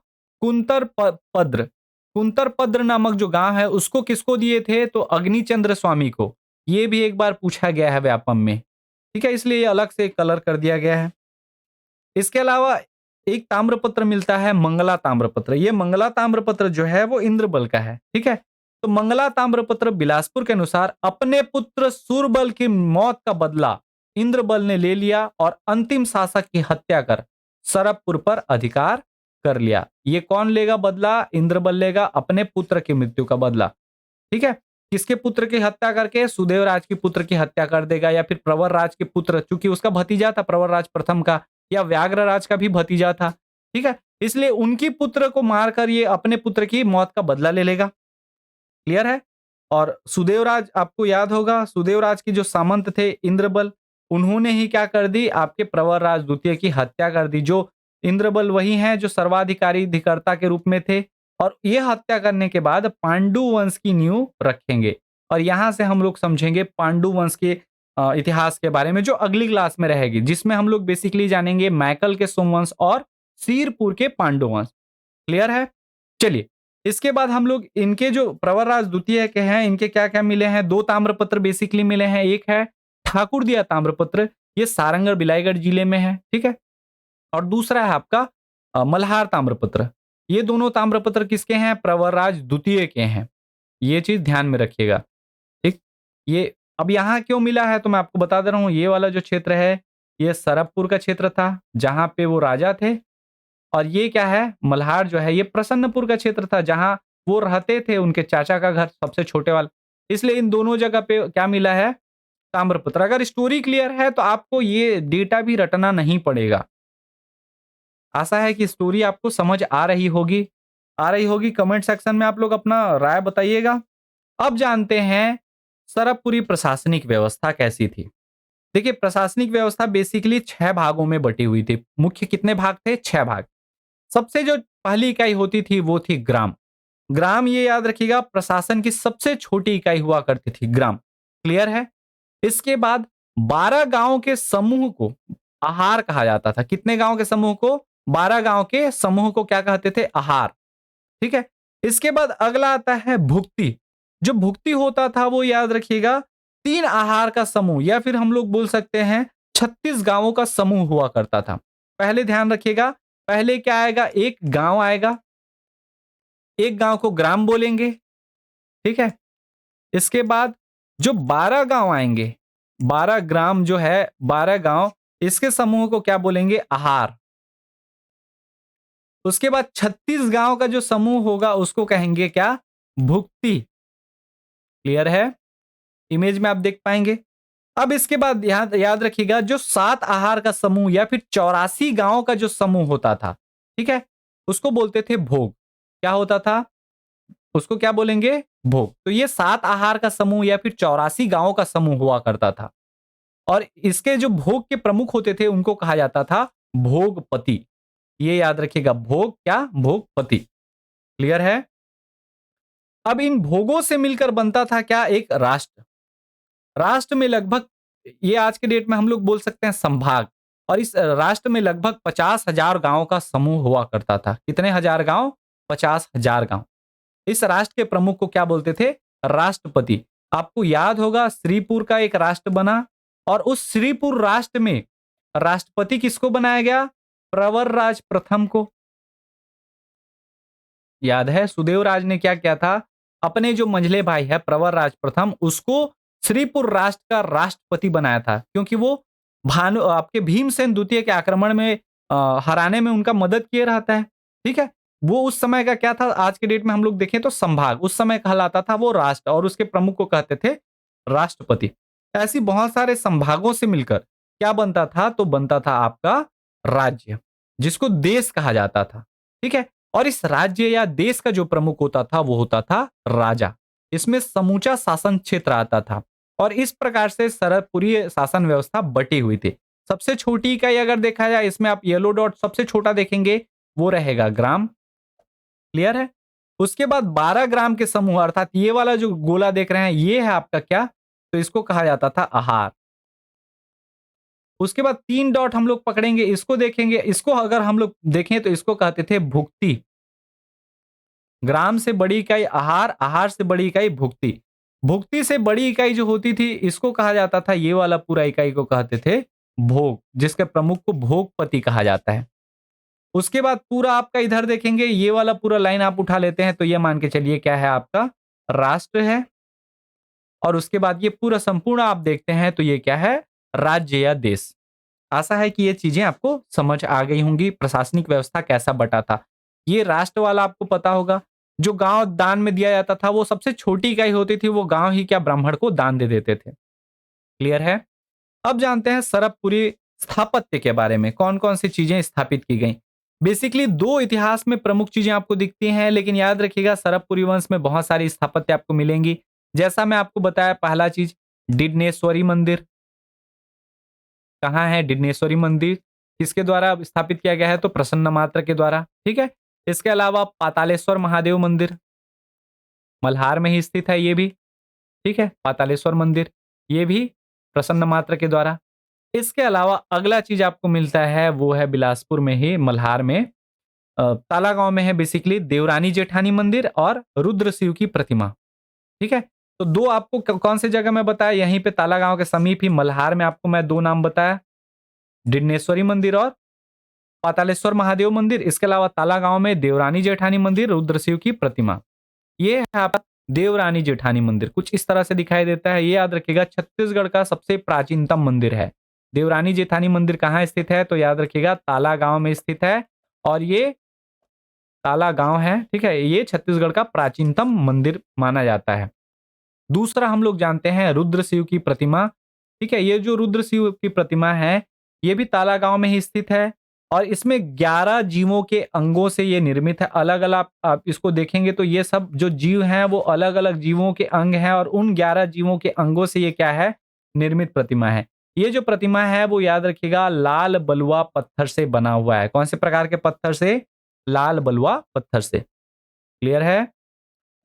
पद्र। पद्र नामक जो गांव है उसको किसको दिए थे? तो अग्निचंद्र स्वामी को। ये भी एक बार पूछा गया है व्यापम में। ठीक है, इसलिए ये अलग से कलर कर दिया गया है। इसके अलावा एक ताम्रपत्र मिलता है, मंगला ताम्रपत्र। ये मंगला ताम्रपत्र जो है वो इंद्रबल का है। ठीक है, तो मंगला ताम्रपत्र बिलासपुर के अनुसार अपने पुत्र सूरबल की मौत का बदला इंद्रबल ने ले लिया और अंतिम शासक की हत्या कर सरबपुर पर अधिकार कर लिया। ये कौन लेगा बदला? इंद्रबल लेगा अपने पुत्र की मृत्यु का बदला। ठीक है, किसके पुत्र की हत्या करके? सुदेव राज के पुत्र की हत्या कर देगा, या फिर प्रवर राज के पुत्र, चूंकि उसका भतीजा था प्रवर राज प्रथम का, या व्याघ्र राज का भी भतीजा था। ठीक है, इसलिए उनकी पुत्र को मारकर ये अपने पुत्र की मौत का बदला ले लेगा। क्लियर है? और सुदेवराज, आपको याद होगा सुदेवराज की जो सामंत थे इंद्रबल, उन्होंने ही क्या कर दी? आपके प्रवर राज द्वितीय की हत्या कर दी। जो इंद्रबल वही हैं जो सर्वाधिकारी अधिकर्ता के रूप में थे, और ये हत्या करने के बाद पांडु वंश की नींव रखेंगे। और यहां से हम लोग समझेंगे पांडु वंश के इतिहास के बारे में, जो अगली क्लास में रहेगी, जिसमें हम लोग बेसिकली जानेंगे मैकल के सोमवंश और सीरपुर के पांडु वंश। क्लियर है? चलिए, इसके बाद हम लोग इनके जो प्रवरराज द्वितीय के हैं, इनके क्या क्या मिले हैं? दो ताम्रपत्र बेसिकली मिले हैं। एक है ठाकुर दिया ताम्रपत्र, ये सारंगढ़ बिलाईगढ़ जिले में है। ठीक है, और दूसरा है आपका मल्हार ताम्रपत्र। ये दोनों ताम्रपत्र किसके हैं? प्रवरराज द्वितीय के हैं। ये चीज ध्यान में रखिएगा। ठीक, ये अब यहाँ क्यों मिला है तो मैं आपको बता दे रहा हूँ। ये वाला जो क्षेत्र है ये सरबपुर का क्षेत्र था जहां पे वो राजा थे, और ये क्या है? मल्हार जो है ये प्रसन्नपुर का क्षेत्र था जहां वो रहते थे, उनके चाचा का घर सबसे छोटे वाला। इसलिए इन दोनों जगह पे क्या मिला है? ताम्रपत्र। अगर स्टोरी क्लियर है तो आपको ये डेटा भी रटना नहीं पड़ेगा। आशा है कि स्टोरी आपको समझ आ रही होगी। कमेंट सेक्शन में आप लोग अपना राय बताइएगा। अब जानते हैं सरबपुरी प्रशासनिक व्यवस्था कैसी थी। देखिए, प्रशासनिक व्यवस्था बेसिकली 6 भागों में बटी हुई थी। मुख्य कितने भाग थे? 6 भाग। सबसे जो पहली इकाई होती थी वो थी ग्राम। ग्राम, ये याद रखिएगा, प्रशासन की सबसे छोटी इकाई हुआ करती थी, ग्राम। क्लियर है? इसके बाद 12 गांव के समूह को आहार कहा जाता था। कितने गांव के समूह को? 12 गांव के समूह को क्या कहते थे? आहार। ठीक है, इसके बाद अगला आता है भुक्ति। जो भुक्ति होता था वो याद रखिएगा 3 आहार का समूह, या फिर हम लोग बोल सकते हैं 36 गांवों का समूह हुआ करता था। पहले ध्यान रखिएगा, पहले क्या आएगा? एक गांव आएगा, एक गांव को ग्राम बोलेंगे। ठीक है, इसके बाद जो 12 गांव आएंगे, 12 ग्राम जो है, 12 गांव, इसके समूह को क्या बोलेंगे? आहार। उसके बाद 36 गांव का जो समूह होगा उसको कहेंगे क्या? भुक्ति। क्लियर है? इमेज में आप देख पाएंगे। अब इसके बाद याद रखिएगा, जो 7 आहार का समूह या फिर 84 गांव का जो समूह होता था, ठीक है, उसको बोलते थे भोग। क्या होता था? उसको क्या बोलेंगे? भोग। तो ये 7 आहार का समूह या फिर 84 गांवों का समूह हुआ करता था, और इसके जो भोग के प्रमुख होते थे उनको कहा जाता था भोगपति। ये याद रखिएगा, भोग क्या? भोगपति। क्लियर है? अब इन भोगों से मिलकर बनता था क्या? एक राष्ट्र। राष्ट्र में लगभग, ये आज के डेट में हम लोग बोल सकते हैं संभाग, और इस राष्ट्र में लगभग 50,000 गांवों का समूह हुआ करता था। कितने हजार गांव? 50,000 गांव। इस राष्ट्र के प्रमुख को क्या बोलते थे? राष्ट्रपति। आपको याद होगा श्रीपुर का एक राष्ट्र बना, और उस श्रीपुर राष्ट्र में राष्ट्रपति किसको बनाया गया? प्रवरराज प्रथम को। याद है सुदेवराज ने क्या किया था? अपने जो मंझले भाई है प्रवरराज प्रथम, उसको श्रीपुर राष्ट्र का राष्ट्रपति बनाया था, क्योंकि वो भानु आपके भीमसेन द्वितीय के आक्रमण में हराने में उनका मदद किए रहता है। ठीक है, वो उस समय का क्या था? आज के डेट में हम लोग देखें तो संभाग, उस समय कहलाता था वो राष्ट्र, और उसके प्रमुख को कहते थे राष्ट्रपति। ऐसी बहुत सारे संभागों से मिलकर क्या बनता था? तो बनता था आपका राज्य, जिसको देश कहा जाता था। ठीक है, और इस राज्य या देश का जो प्रमुख होता था वो होता था राजा। इसमें समूचा शासन क्षेत्र आता था, और इस प्रकार से सरबपुरी शासन व्यवस्था बटी हुई थी। सबसे छोटी इकाई अगर देखा जाए, इसमें आप येलो डॉट सबसे छोटा देखेंगे, वो रहेगा ग्राम। क्लियर है? उसके बाद 12 ग्राम के समूह, अर्थात ये वाला जो गोला देख रहे हैं ये है आपका क्या? तो इसको कहा जाता था आहार। उसके बाद 3 डॉट हम लोग पकड़ेंगे, इसको देखेंगे, इसको अगर हम लोग देखें तो इसको कहते थे भुक्ति। ग्राम से बड़ी इकाई आहार, आहार से बड़ी इकाई भुक्ति। भुक्ति से बड़ी इकाई जो होती थी इसको कहा जाता था, ये वाला पूरा इकाई को कहते थे भोग, जिसके प्रमुख को भोगपति कहा जाता है। उसके बाद पूरा आपका इधर देखेंगे, ये वाला पूरा लाइन आप उठा लेते हैं तो ये मान के चलिए क्या है, आपका राष्ट्र है। और उसके बाद ये पूरा संपूर्ण आप देखते हैं तो ये क्या है, राज्य या देश। आशा है कि ये चीजें आपको समझ आ गई होंगी, प्रशासनिक व्यवस्था कैसा बटा था। ये राष्ट्र वाला आपको पता होगा, जो गांव दान में दिया जाता था वो सबसे छोटी इकाई होती थी, वो गांव ही क्या ब्राह्मण को दान दे देते थे। क्लियर है। अब जानते हैं सरबपुरी स्थापत्य के बारे में, कौन कौन सी चीजें स्थापित की गई। बेसिकली 2 इतिहास में प्रमुख चीजें आपको दिखती हैं, लेकिन याद रखिएगा सरबपुरी वंश में बहुत सारी स्थापत्य आपको मिलेंगी। जैसा मैं आपको बताया, पहला चीज डिडनेश्वरी मंदिर। कहाँ है डिडनेश्वरी मंदिर, किसके द्वारा स्थापित किया गया है, तो प्रसन्न मात्र के द्वारा। ठीक है। इसके अलावा पातालेश्वर महादेव मंदिर मल्हार में ही स्थित है, ये भी ठीक है। पातालेश्वर मंदिर ये भी प्रसन्न मात्र के द्वारा। इसके अलावा अगला चीज आपको मिलता है वो है बिलासपुर में ही, मल्हार में ताला गांव में है बेसिकली देवरानी जेठानी मंदिर और रुद्र शिव की प्रतिमा। ठीक है। तो 2 आपको कौन से जगह में बताया, यहीं पे ताला गांव के समीप ही मल्हार में आपको मैं 2 नाम बताया, डिडनेश्वरी मंदिर और पातालेश्वर महादेव मंदिर। इसके अलावा ताला गांव में देवरानी जेठानी मंदिर, रुद्रशिव की प्रतिमा। ये है आपका देवरानी जेठानी मंदिर, कुछ इस तरह से दिखाई देता है। ये याद रखिएगा छत्तीसगढ़ का सबसे प्राचीनतम मंदिर है। देवरानी जेठानी मंदिर कहाँ स्थित है, तो याद रखिएगा ताला गांव में स्थित है, और ये ताला गांव है। ठीक है। ये छत्तीसगढ़ का प्राचीनतम मंदिर माना जाता है। दूसरा हम लोग जानते हैं रुद्र शिव की प्रतिमा। ठीक है। ये जो रुद्र शिव की प्रतिमा है ये भी ताला गांव में ही स्थित है, और इसमें 11 जीवों के अंगों से ये निर्मित है। अलग अलग आप इसको देखेंगे तो ये सब जो जीव हैं वो अलग अलग जीवों के अंग हैं, और उन 11 जीवों के अंगों से ये क्या है, निर्मित प्रतिमा है। ये जो प्रतिमा है वो याद रखिएगा लाल बलुआ पत्थर से बना हुआ है। कौन से प्रकार के पत्थर से, लाल बलुआ पत्थर से। क्लियर है।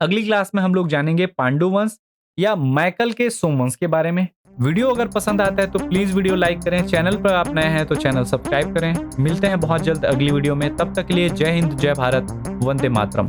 अगली क्लास में हम लोग जानेंगे पांडु वंश या मैकल के सोमवंश के बारे में। वीडियो अगर पसंद आता है तो प्लीज वीडियो लाइक करें, चैनल पर आप नए हैं तो चैनल सब्सक्राइब करें। मिलते हैं बहुत जल्द अगली वीडियो में, तब तक के लिए जय हिंद, जय भारत, वंदे मातरम।